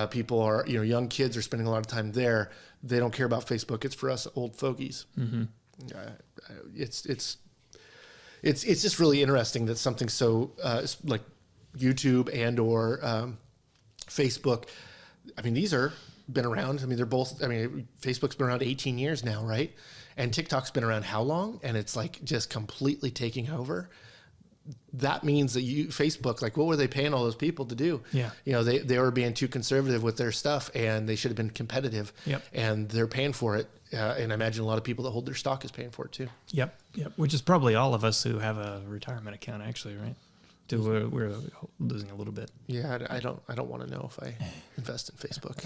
People are, young kids are spending a lot of time there. They don't care about Facebook. It's for us old fogies. It's just really interesting that something so like YouTube and or Facebook. I mean, these are been around. I mean, they're both. I mean, Facebook's been around 18 years now, right? And TikTok's been around how long? And it's like just completely taking over. That means that Facebook, like, what were they paying all those people to do? Yeah. They were being too conservative with their stuff, and they should have been competitive. Yep. And they're paying for it. And I imagine a lot of people that hold their stock is paying for it too. Yep. Which is probably all of us who have a retirement account, actually, right? We're losing a little bit. Yeah, I don't want to know if I invest in Facebook.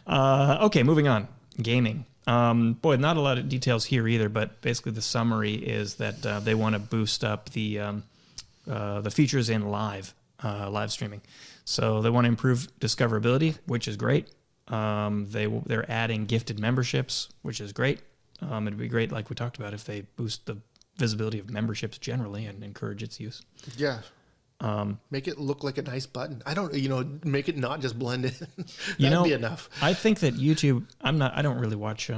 Okay, moving on. Gaming. Not a lot of details here either, but basically the summary is that they want to boost up the features in live streaming. So they want to improve discoverability, which is great. They're adding gifted memberships, which is great. It'd be great, like we talked about, if they boost the visibility of memberships generally and encourage its use. Yeah. Make it look like a nice button. Make it not just blend in. That'd be enough. I think that YouTube, I don't really watch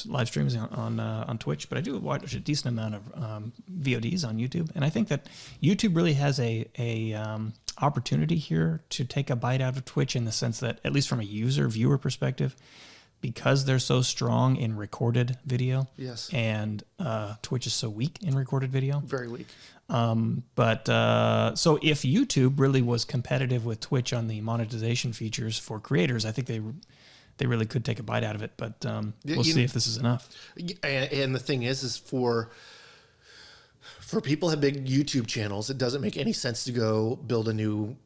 live streams on Twitch, but I do watch a decent amount of VODs on YouTube. And I think that YouTube really has a opportunity here to take a bite out of Twitch in the sense that, at least from a viewer perspective, because they're so strong in recorded video. Yes. And Twitch is so weak in recorded video. Very weak. So if YouTube really was competitive with Twitch on the monetization features for creators, I think they really could take a bite out of it. But we'll see if this is enough. And the thing is for people who have big YouTube channels, it doesn't make any sense to go build a new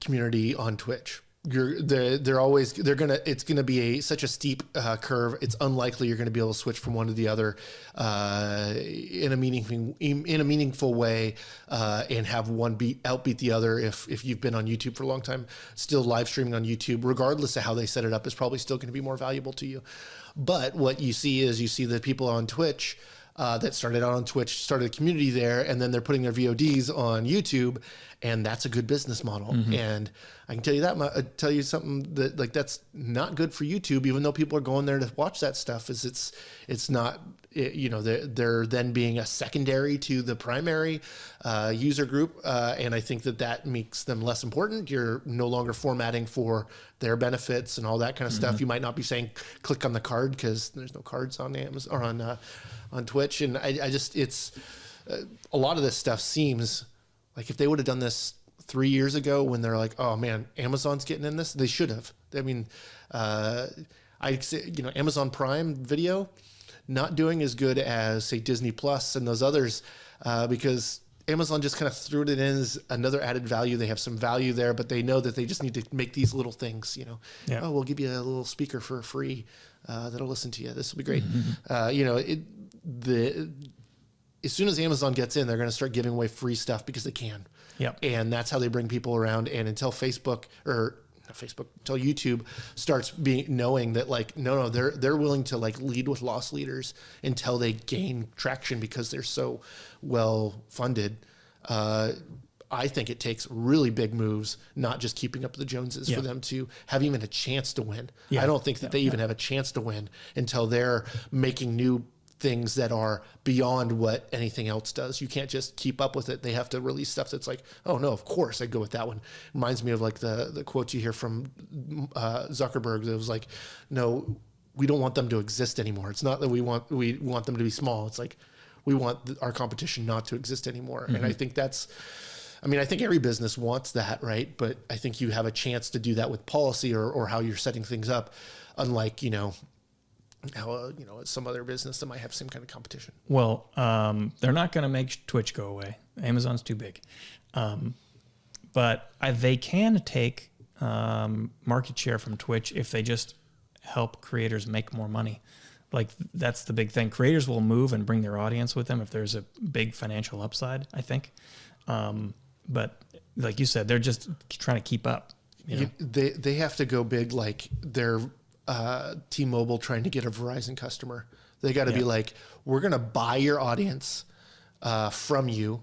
community on Twitch. It's gonna be such a steep curve. It's unlikely you're gonna be able to switch from one to the other in a meaningful way and have one outbeat the other. If you've been on YouTube for a long time, still live streaming on YouTube, regardless of how they set it up, is probably still going to be more valuable to you. But what you see is the people on Twitch that started out on Twitch, started a community there, and then they're putting their VODs on YouTube, and that's a good business model. And I can tell you something that that's not good for YouTube, even though people are going there to watch that stuff. It's not, they're then being a secondary to the primary user group, and I think that makes them less important. You're no longer formatting for their benefits and all that kind of stuff. You might not be saying click on the card because there's no cards on Amazon or on Twitch. And I just, it's a lot of this stuff seems like if they would have done this 3 years ago when they're like, oh man, Amazon's getting in this, they should have. I mean, I'd say, Amazon Prime Video not doing as good as say Disney Plus and those others because Amazon just kind of threw it in as another added value. They have some value there, but they know that they just need to make these little things, Oh, we'll give you a little speaker for free that'll listen to you. This will be great. As soon as Amazon gets in, they're going to start giving away free stuff because they can. Yep. And that's how they bring people around. And until until YouTube starts knowing that no, they're willing to lead with loss leaders until they gain traction because they're so well funded. I think it takes really big moves, not just keeping up with the Joneses, for them to have even a chance to win. I don't think that they even have a chance to win until they're making new things that are beyond what anything else does. You can't just keep up with it. They have to release stuff that's like, oh no, of course I'd go with that one. Reminds me of the quotes you hear from Zuckerberg that was like, no, we don't want them to exist anymore. It's not that we want them to be small. It's like we want our competition not to exist anymore. And I think I think every business wants that, right? But I think you have a chance to do that with policy or how you're setting things up, unlike, how it's some other business that might have some kind of competition. Well, they're not going to make Twitch go away. Amazon's too big. But they can take market share from Twitch if they just help creators make more money. That's the big thing. Creators will move and bring their audience with them if there's a big financial upside, I think. But like you said, they're just trying to keep up. They have to go big like they're T-Mobile trying to get a Verizon customer. They got to be like, we're going to buy your audience from you.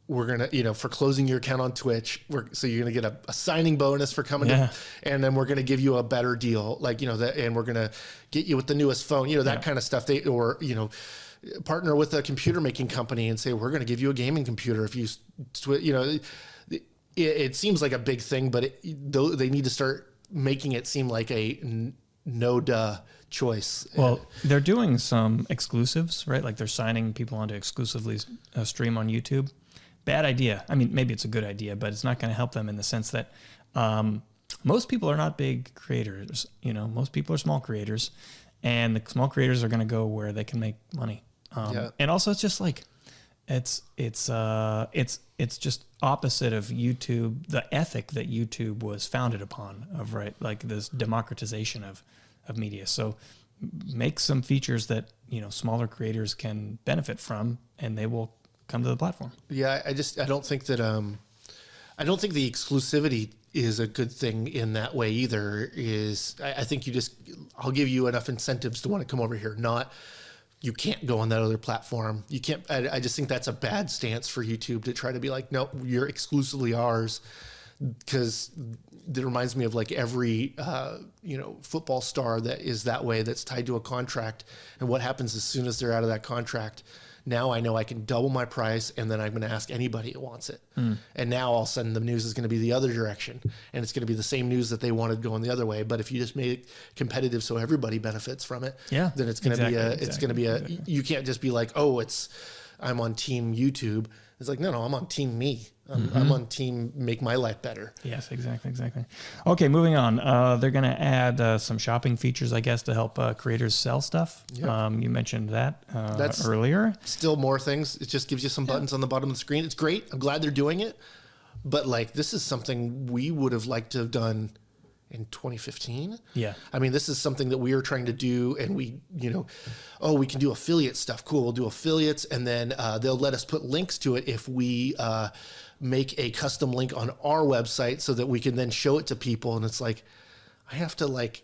We're going to, for closing your account on Twitch. So you're going to get a signing bonus for coming in, and then we're going to give you a better deal. And we're going to get you with the newest phone, that kind of stuff. Partner with a computer making company and say, we're going to give you a gaming computer. If you, it seems like a big thing, but they need to start making it seem like a no-duh choice. Well, they're doing some exclusives, right? Like they're signing people onto exclusively stream on YouTube. Bad idea. I mean, maybe it's a good idea, but it's not going to help them in the sense that most people are not big creators. Most people are small creators, and the small creators are going to go where they can make money. And also, it's just it's just opposite of YouTube, the ethic that YouTube was founded upon, of this democratization of media. So make some features that smaller creators can benefit from, and they will come to the platform. Yeah, I don't think that I don't think the exclusivity is a good thing in that way either. I think I'll give you enough incentives to want to come over here, not you can't go on that other platform. You can't. I just think that's a bad stance for YouTube to try to be like, no, you're exclusively ours. Because it reminds me of every football star that is that way, that's tied to a contract. And what happens as soon as they're out of that contract? Now I know I can double my price, and then I'm going to ask anybody who wants it. And now all of a sudden the news is going to be the other direction, and it's going to be the same news that they wanted going the other way. But if you just made it competitive so everybody benefits from it, then it's going to be you can't just be like, oh, I'm on team YouTube. It's like, no, I'm on team me. I'm on team make my life better. Yes, exactly. Okay, moving on. They're going to add some shopping features, I guess, to help creators sell stuff. Yep. You mentioned that That's earlier. Still more things. It just gives you some buttons on the bottom of the screen. It's great. I'm glad they're doing it. But like, this is something we would have liked to have done in 2015. Yeah. I mean, this is something that we are trying to do, and we can do affiliate stuff. Cool. We'll do affiliates, and then they'll let us put links to it if we make a custom link on our website so that we can then show it to people. And it's like, I have to like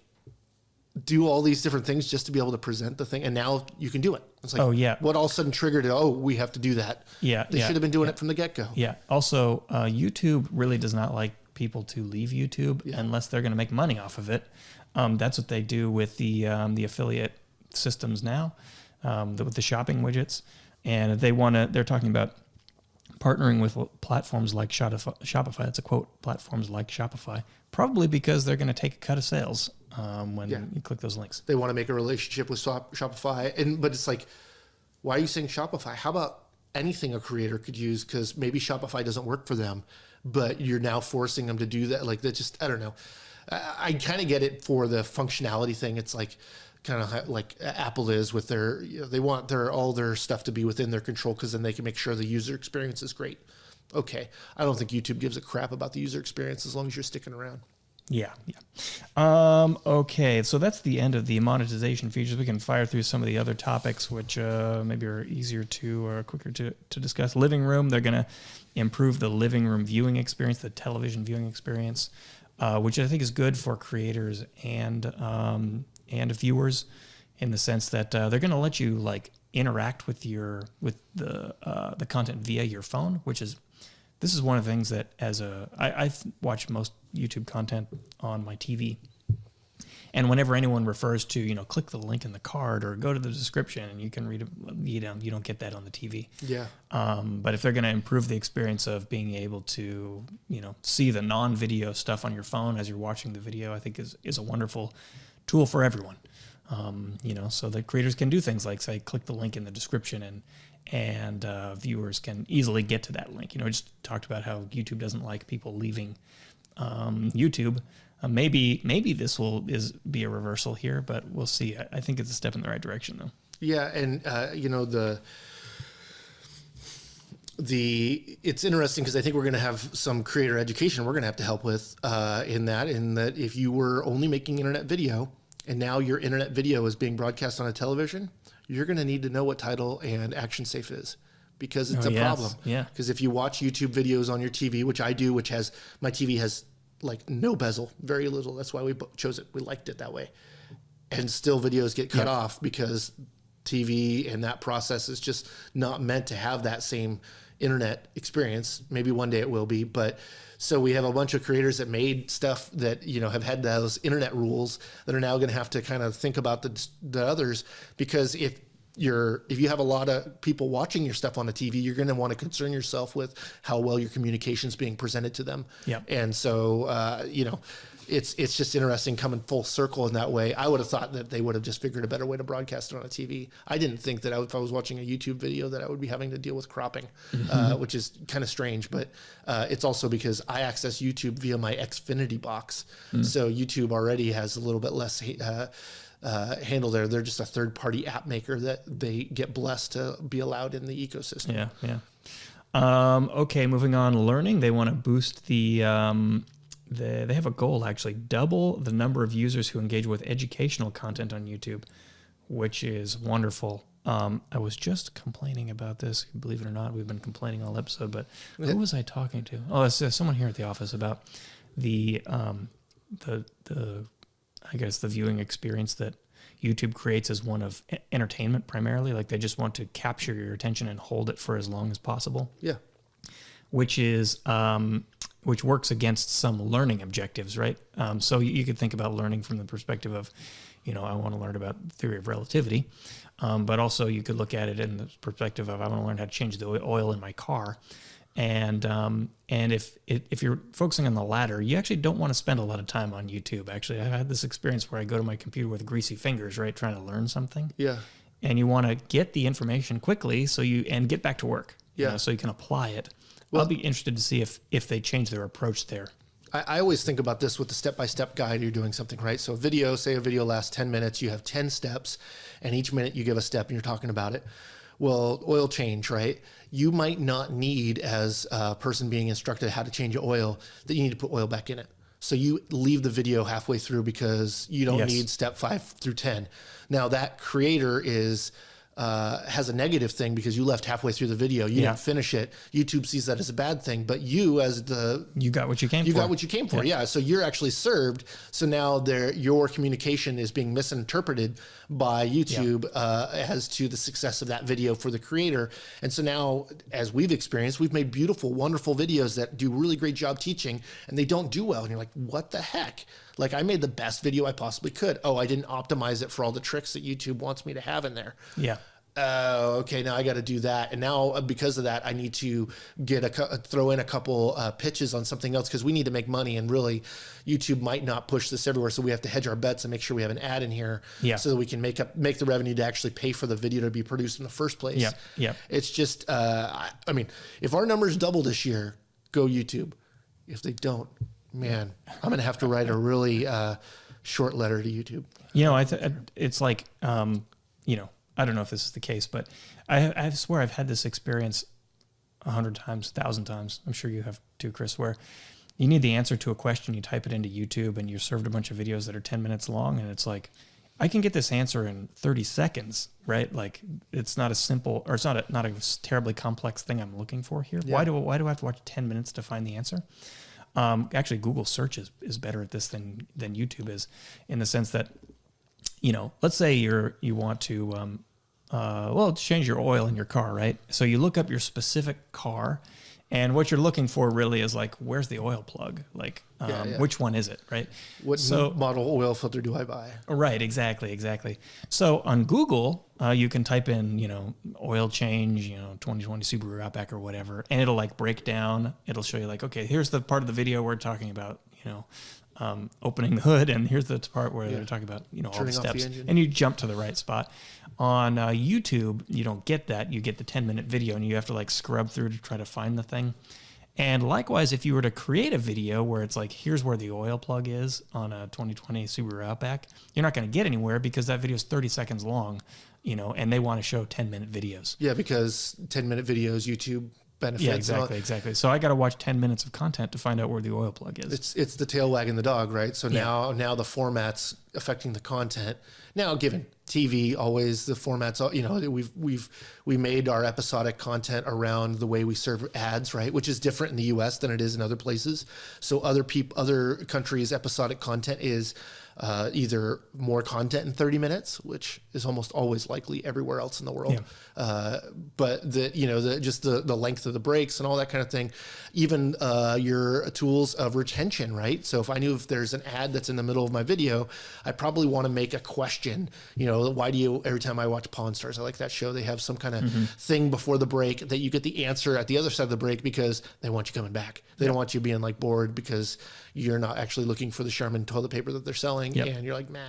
do all these different things just to be able to present the thing. And now you can do it. It's like, what all of a sudden triggered it? Oh, we have to do that. Yeah. They should have been doing it from the get-go. Yeah. Also, YouTube really does not like people to leave YouTube unless they're going to make money off of it. That's what they do with the affiliate systems now, with the shopping widgets. And they're talking about partnering with platforms like Shopify. That's a quote, platforms like Shopify, probably because they're going to take a cut of sales when you click those links. They want to make a relationship with Shopify. But it's like, why are you saying Shopify? How about anything a creator could use? Because maybe Shopify doesn't work for them, but you're now forcing them to do that. Like, that just, I don't know. I kind of get it for the functionality thing. It's like kind of like Apple is with their, they want all their stuff to be within their control, because then they can make sure the user experience is great. Okay. I don't think YouTube gives a crap about the user experience as long as you're sticking around. Yeah. Okay, so that's the end of the monetization features. We can fire through some of the other topics, which maybe are easier or quicker to discuss. Living room, they're going to improve the living room viewing experience, the television viewing experience, which I think is good for creators and viewers, in the sense that they're going to let you like interact with the content via your phone, which is. This is one of the things that I watch most YouTube content on my TV. And whenever anyone refers to, click the link in the card or go to the description and you can read it, you don't get that on the TV. Yeah. But if they're going to improve the experience of being able to, see the non-video stuff on your phone as you're watching the video, I think is a wonderful tool for everyone. So that creators can do things like, say, click the link in the description and viewers can easily get to that link. I just talked about how YouTube doesn't like people leaving YouTube. Maybe this will be a reversal here, but we'll see. I think it's a step in the right direction, though. Yeah, and it's interesting because I think we're going to have some creator education we're going to have to help with in that if you were only making internet video and now your internet video is being broadcast on a television, you're going to need to know what title and action safe is, because it's a problem. Yeah. Because if you watch YouTube videos on your TV, which I do, my TV has like no bezel, very little. That's why we chose it. We liked it that way. And still videos get cut off because TV and that process is just not meant to have that same internet experience. Maybe one day it will be, but so we have a bunch of creators that made stuff that, have had those internet rules that are now going to have to kind of think about the others, because if you have a lot of people watching your stuff on the TV, you're going to want to concern yourself with how well your communication is being presented to them. Yeah. And so, it's just interesting coming full circle in that way. I would have thought that they would have just figured a better way to broadcast it on a TV. I didn't think that if I was watching a YouTube video that I would be having to deal with cropping, which is kind of strange. But it's also because I access YouTube via my Xfinity box. So YouTube already has a little bit less handle there. They're just a third-party app maker that they get blessed to be allowed in the ecosystem. Yeah. Okay, moving on. Learning. They want to boost they have a goal, actually, double the number of users who engage with educational content on YouTube, which is wonderful. I was just complaining about this, believe it or not. We've been complaining all episode, but who was I talking to? Oh, it's someone here at the office about the viewing experience that YouTube creates as one of entertainment primarily. Like, they just want to capture your attention and hold it for as long as possible. Yeah. Which works against some learning objectives, right? So you could think about learning from the perspective of, I want to learn about theory of relativity, but also you could look at it in the perspective of, I want to learn how to change the oil in my car. And if you're focusing on the latter, you actually don't want to spend a lot of time on YouTube. Actually, I've had this experience where I go to my computer with greasy fingers, right, trying to learn something. Yeah. And you want to get the information quickly and get back to work. Yeah. So you can apply it. I'll be interested to see if they change their approach there. I always think about this with the step-by-step guide. You're doing something, right? So say a video lasts 10 minutes, you have 10 steps, and each minute you give a step and you're talking about it. Well, oil change, right? You might not need, as a person being instructed how to change your oil, that you need to put oil back in it. So you leave the video halfway through because you don't need step 5 through 10. Now that creator has a negative thing because you left halfway through the video. You didn't finish it. YouTube sees that as a bad thing, but you got what you came for. You got what you came for. Yeah. So you're actually served. So now your communication is being misinterpreted by YouTube as to the success of that video for the creator. And so now, as we've experienced, we've made beautiful, wonderful videos that do a really great job teaching, and they don't do well. And you're like, what the heck? Like, I made the best video I possibly could. Oh, I didn't optimize it for all the tricks that YouTube wants me to have in there. Yeah. Okay, now I got to do that. And now because of that, I need to throw in a couple pitches on something else because we need to make money. And really, YouTube might not push this everywhere. So we have to hedge our bets and make sure we have an ad in here so that we can make the revenue to actually pay for the video to be produced in the first place. Yeah. It's just, I mean, if our numbers double this year, go YouTube. If they don't, man, I'm going to have to write a really short letter to YouTube. It's like, I don't know if this is the case, but I swear I've had this experience 100 times, 1,000 times. I'm sure you have too, Chris, where you need the answer to a question, you type it into YouTube, and you're served a bunch of videos that are 10 minutes long, and it's like, I can get this answer in 30 seconds, right? Like, it's not a simple, or it's not a terribly complex thing I'm looking for here. Yeah. Why do I have to watch 10 minutes to find the answer? Actually, Google search is better at this than YouTube is, in the sense that, let's say you want to, change your oil in your car, right? So you look up your specific car, and what you're looking for really is like, where's the oil plug? Like, which one is it, right? What model oil filter do I buy? Right, exactly. So on Google, you can type in, oil change, 2020 Subaru Outback or whatever, and it'll like break down. It'll show you like, okay, here's the part of the video we're talking about, opening the hood, and here's the part where they're talking about, all the steps, and you jump to the right spot. On YouTube, you don't get that. You get the 10-minute video, and you have to like scrub through to try to find the thing. And likewise, if you were to create a video where it's like, here's where the oil plug is on a 2020 Subaru Outback, you're not going to get anywhere because that video is 30 seconds long, and they want to show 10-minute videos. Yeah, because 10-minute videos, YouTube benefits. Yeah, exactly. So I got to watch 10 minutes of content to find out where the oil plug is. It's the tail wagging the dog, right? So now the format's affecting the content. Now, given TV, always the formats, we made our episodic content around the way we serve ads, right? Which is different in the US than it is in other places. So other countries' episodic content is either more content in 30 minutes, which is almost always likely everywhere else in the world. Yeah. But the length of the breaks and all that kind of thing, even your tools of retention, right? So if I knew if there's an ad that's in the middle of my video, I probably want to make a question, why do you, every time I watch Pawn Stars, I like that show, they have some kind of thing before the break that you get the answer at the other side of the break because they want you coming back. They don't want you being like bored because you're not actually looking for the Charmin toilet paper that they're selling and you're like, meh,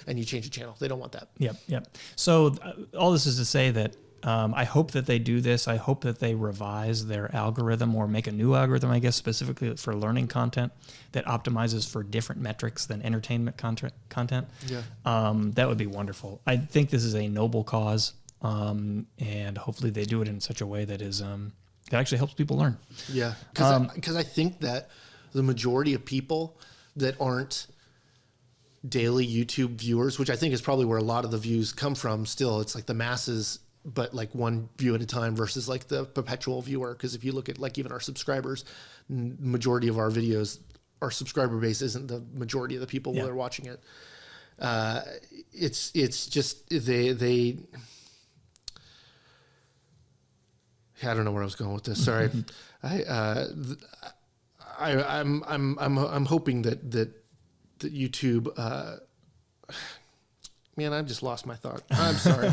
and you change the channel. They don't want that. Yep. So all this is to say that I hope that they do this. I hope that they revise their algorithm or make a new algorithm, I guess, specifically for learning content that optimizes for different metrics than entertainment content. Yeah. That would be wonderful. I think this is a noble cause, and hopefully they do it in such a way that is that actually helps people learn. Yeah, because I think that the majority of people that aren't daily YouTube viewers, which I think is probably where a lot of the views come from still, it's like the masses, but like one view at a time versus like the perpetual viewer. Because if you look at like even our subscribers, majority of our videos, our subscriber base isn't the majority of the people that are watching it. It's just they I don't know where I was going with this. Sorry. I'm hoping that YouTube, man, I've just lost my thought. I'm sorry.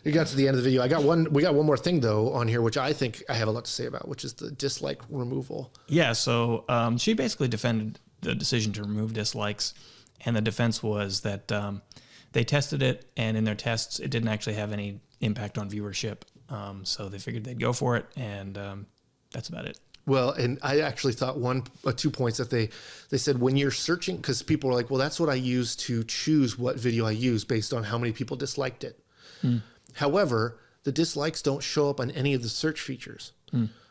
We got to the end of the video. We got one more thing though on here, which I think I have a lot to say about, which is the dislike removal. Yeah. So, she basically defended the decision to remove dislikes, and the defense was that, they tested it, and in their tests, it didn't actually have any impact on viewership. So they figured they'd go for it, and, that's about it. Well, and I actually thought 2 points that they said when you're searching, because people are like, well, that's what I use to choose what video I use based on how many people disliked it. However, the dislikes don't show up on any of the search features.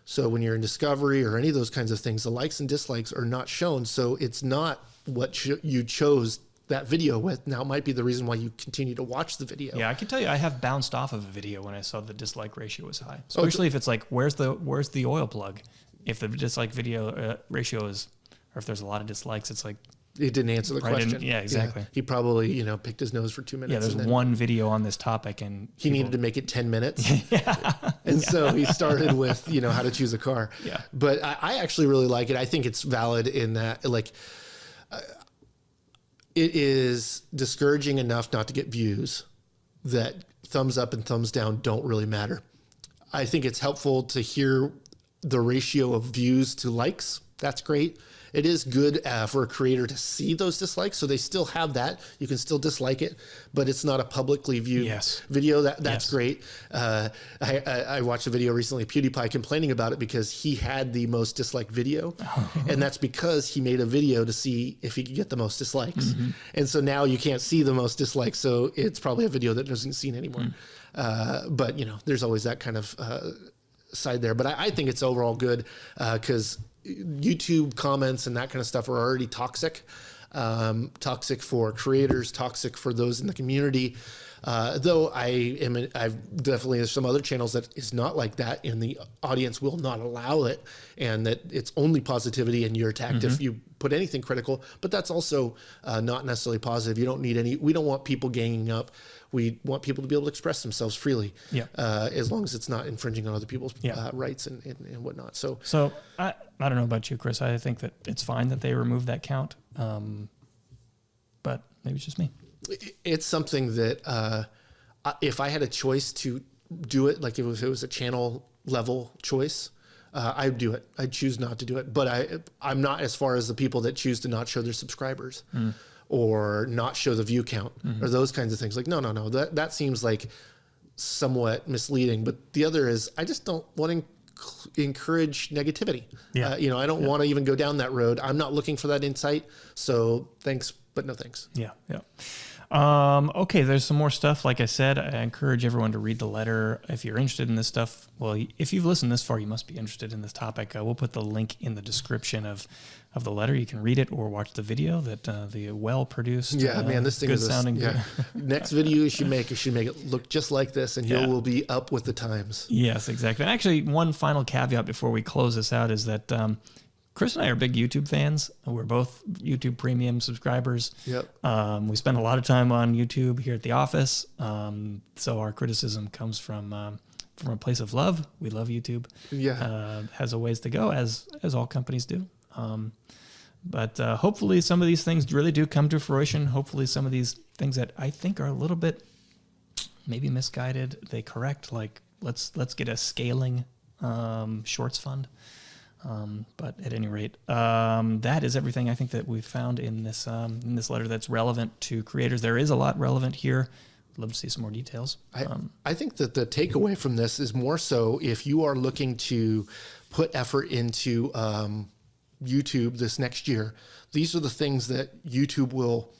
So when you're in discovery or any of those kinds of things, the likes and dislikes are not shown. So it's not what you chose that video with. Now it might be the reason why you continue to watch the video. Yeah, I can tell you I have bounced off of a video when I saw the dislike ratio was high. Especially if it's like, where's the oil plug? If the dislike video ratio is, or if there's a lot of dislikes, it's like, it didn't answer the question. Yeah, exactly. Yeah. He probably, picked his nose for 2 minutes. Yeah, there's one video on this topic, and he needed to make it 10 minutes. So he started with, how to choose a car. Yeah. But I actually really like it. I think it's valid in that, it is discouraging enough not to get views that thumbs up and thumbs down don't really matter. I think it's helpful to hear the ratio of views to likes. That's great. It is good for a creator to see those dislikes. So they still have that. You can still dislike it, but it's not a publicly viewed video. That's great. I watched a video recently, PewDiePie complaining about it because he had the most disliked video. And that's because he made a video to see if he could get the most dislikes. And so now you can't see the most dislikes. So it's probably a video that doesn't seen anymore. But there's always that kind of side there. But I think it's overall good because YouTube comments and that kind of stuff are already toxic. Toxic for creators, toxic for those in the community. Though I've definitely, there's some other channels that is not like that, and the audience will not allow it, and that it's only positivity and you're attacked if you put anything critical. But that's also not necessarily positive. You don't need we don't want people ganging up. We want people to be able to express themselves freely, as long as it's not infringing on other people's rights and whatnot. So I don't know about you, Chris. I think that it's fine that they remove that count, but maybe it's just me. It's something that if I had a choice to do it, like if it was a channel level choice, I'd do it. I'd choose not to do it. But I'm not as far as the people that choose to not show their subscribers or not show the view count or those kinds of things. Like, no. That seems like somewhat misleading. But the other is I just don't want to encourage negativity. I don't want to even go down that road. I'm not looking for that insight. So thanks, but no thanks. Yeah. Okay, there's some more stuff. Like I said, I encourage everyone to read the letter. If you're interested in this stuff, well, if you've listened this far, you must be interested in this topic. We'll put the link in the description of the letter. You can read it or watch the video that the well-produced, this thing is sounding. Next video you should make it look just like this, and you will be up with the times. Yes, exactly. And actually, one final caveat before we close this out is that Chris and I are big YouTube fans. We're both YouTube Premium subscribers. Yep. We spend a lot of time on YouTube here at the office. So our criticism comes from a place of love. We love YouTube. Has a ways to go, as all companies do. But hopefully some of these things really do come to fruition. Hopefully some of these things that I think are a little bit maybe misguided, they correct. Like let's get a scaling shorts fund. But at any rate, that is everything I think that we've found in this letter that's relevant to creators. There is a lot relevant here. I'd love to see some more details. I think that the takeaway from this is more so if you are looking to put effort into YouTube this next year, these are the things that YouTube will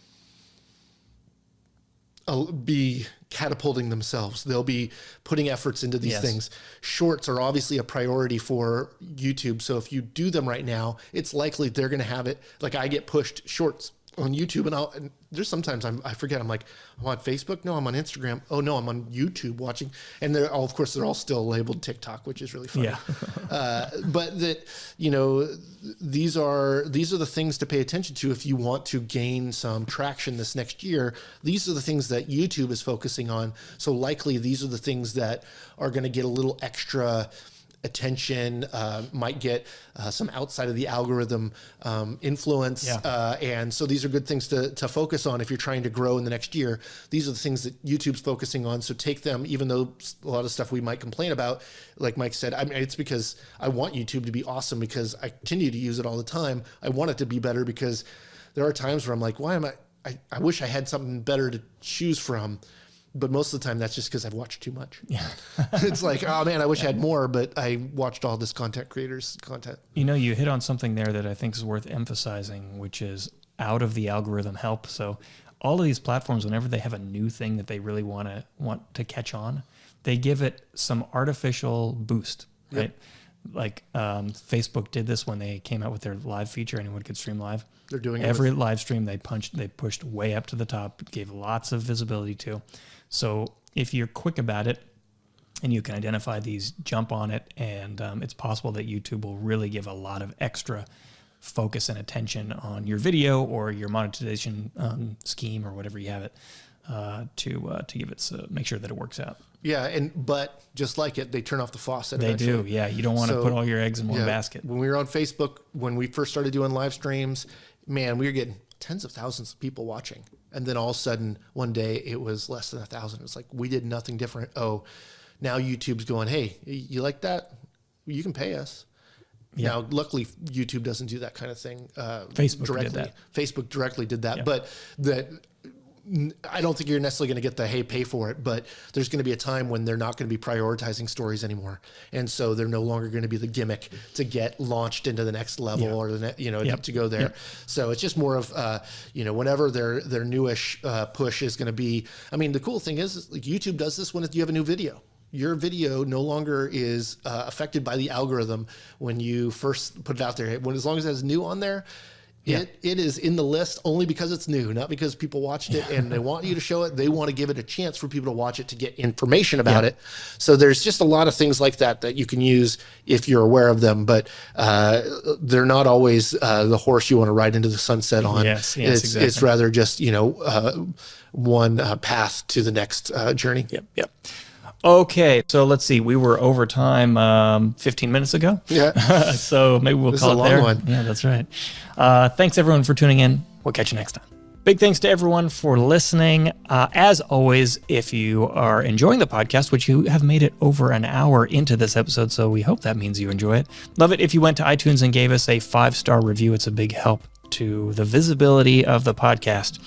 be catapulting themselves. They'll be putting efforts into these things. Shorts are obviously a priority for YouTube. So if you do them right now, it's likely they're going to have it. Like I get pushed shorts on YouTube and there's sometimes I forget. I'm like, I'm on Facebook. No, I'm on Instagram. Oh no, I'm on YouTube watching. And of course they're all still labeled TikTok, which is really funny. But that, these are the things to pay attention to if you want to gain some traction this next year. These are the things that YouTube is focusing on. So likely these are the things that are going to get a little extra attention, might get some outside of the algorithm influence. And so these are good things to focus on if you're trying to grow in the next year. These are the things that YouTube's focusing on. So take them, even though a lot of stuff we might complain about, like Mike said, I mean, it's because I want YouTube to be awesome because I continue to use it all the time. I want it to be better because there are times where I'm like, why am I wish I had something better to choose from. But most of the time, that's just because I've watched too much. Yeah. It's like, oh man, I wish I had more, but I watched all this content creators' content. You know, you hit on something there that I think is worth emphasizing, which is out of the algorithm help. So all of these platforms, whenever they have a new thing that they really want to catch on, they give it some artificial boost, right? Yep. Like Facebook did this when they came out with their live feature. Anyone could stream live. They're doing every live stream they pushed way up to the top, gave lots of visibility to. So if you're quick about it and you can identify these, jump on it, and it's possible that YouTube will really give a lot of extra focus and attention on your video or your monetization scheme or whatever you have it to give it make sure that it works out. Yeah, but just like it, they turn off the faucet. They do, yeah. You don't want to put all your eggs in one basket. When we were on Facebook, when we first started doing live streams, man, we were getting tens of thousands of people watching. And then all of a sudden, one day, it was less than 1,000. It's like, we did nothing different. Oh, now YouTube's going, hey, you like that? You can pay us. Yeah. Now, luckily, YouTube doesn't do that kind of thing. Facebook directly. did that. Facebook directly did that. Yeah. But I don't think you're necessarily going to get the, hey, pay for it, but there's going to be a time when they're not going to be prioritizing stories anymore. And so they're no longer going to be the gimmick to get launched into the next level or to go there. Yep. So it's just more of, whenever their newish push is going to be, I mean, the cool thing is like YouTube does this when you have a new video. Your video no longer is affected by the algorithm when you first put it out there. As long as it has new on there, it is in the list only because it's new, not because people watched it and they want you to show it. They want to give it a chance for people to watch it to get information about it. So there's just a lot of things like that you can use if you're aware of them, but they're not always the horse you want to ride into the sunset on. Yes, exactly. It's rather just, one path to the next journey. Yep. Okay, so let's see. We were over time 15 minutes ago. Yeah. So maybe we'll call it there. This is a long one. Yeah, that's right. Thanks, everyone, for tuning in. We'll catch you next time. Big thanks to everyone for listening. As always, if you are enjoying the podcast, which you have made it over an hour into this episode, so we hope that means you enjoy it. Love it if you went to iTunes and gave us a 5-star review. It's a big help to the visibility of the podcast.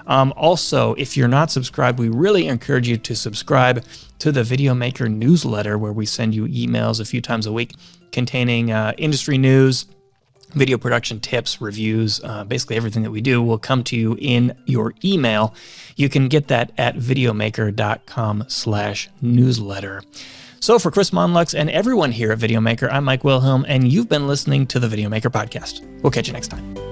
Also, if you're not subscribed, we really encourage you to subscribe to the Videomaker newsletter, where we send you emails a few times a week containing industry news, video production tips, reviews, basically everything that we do will come to you in your email. You can get that at videomaker.com/newsletter. So for Chris Monlux and everyone here at Videomaker, I'm Mike Wilhelm, and you've been listening to the Videomaker podcast. We'll catch you next time.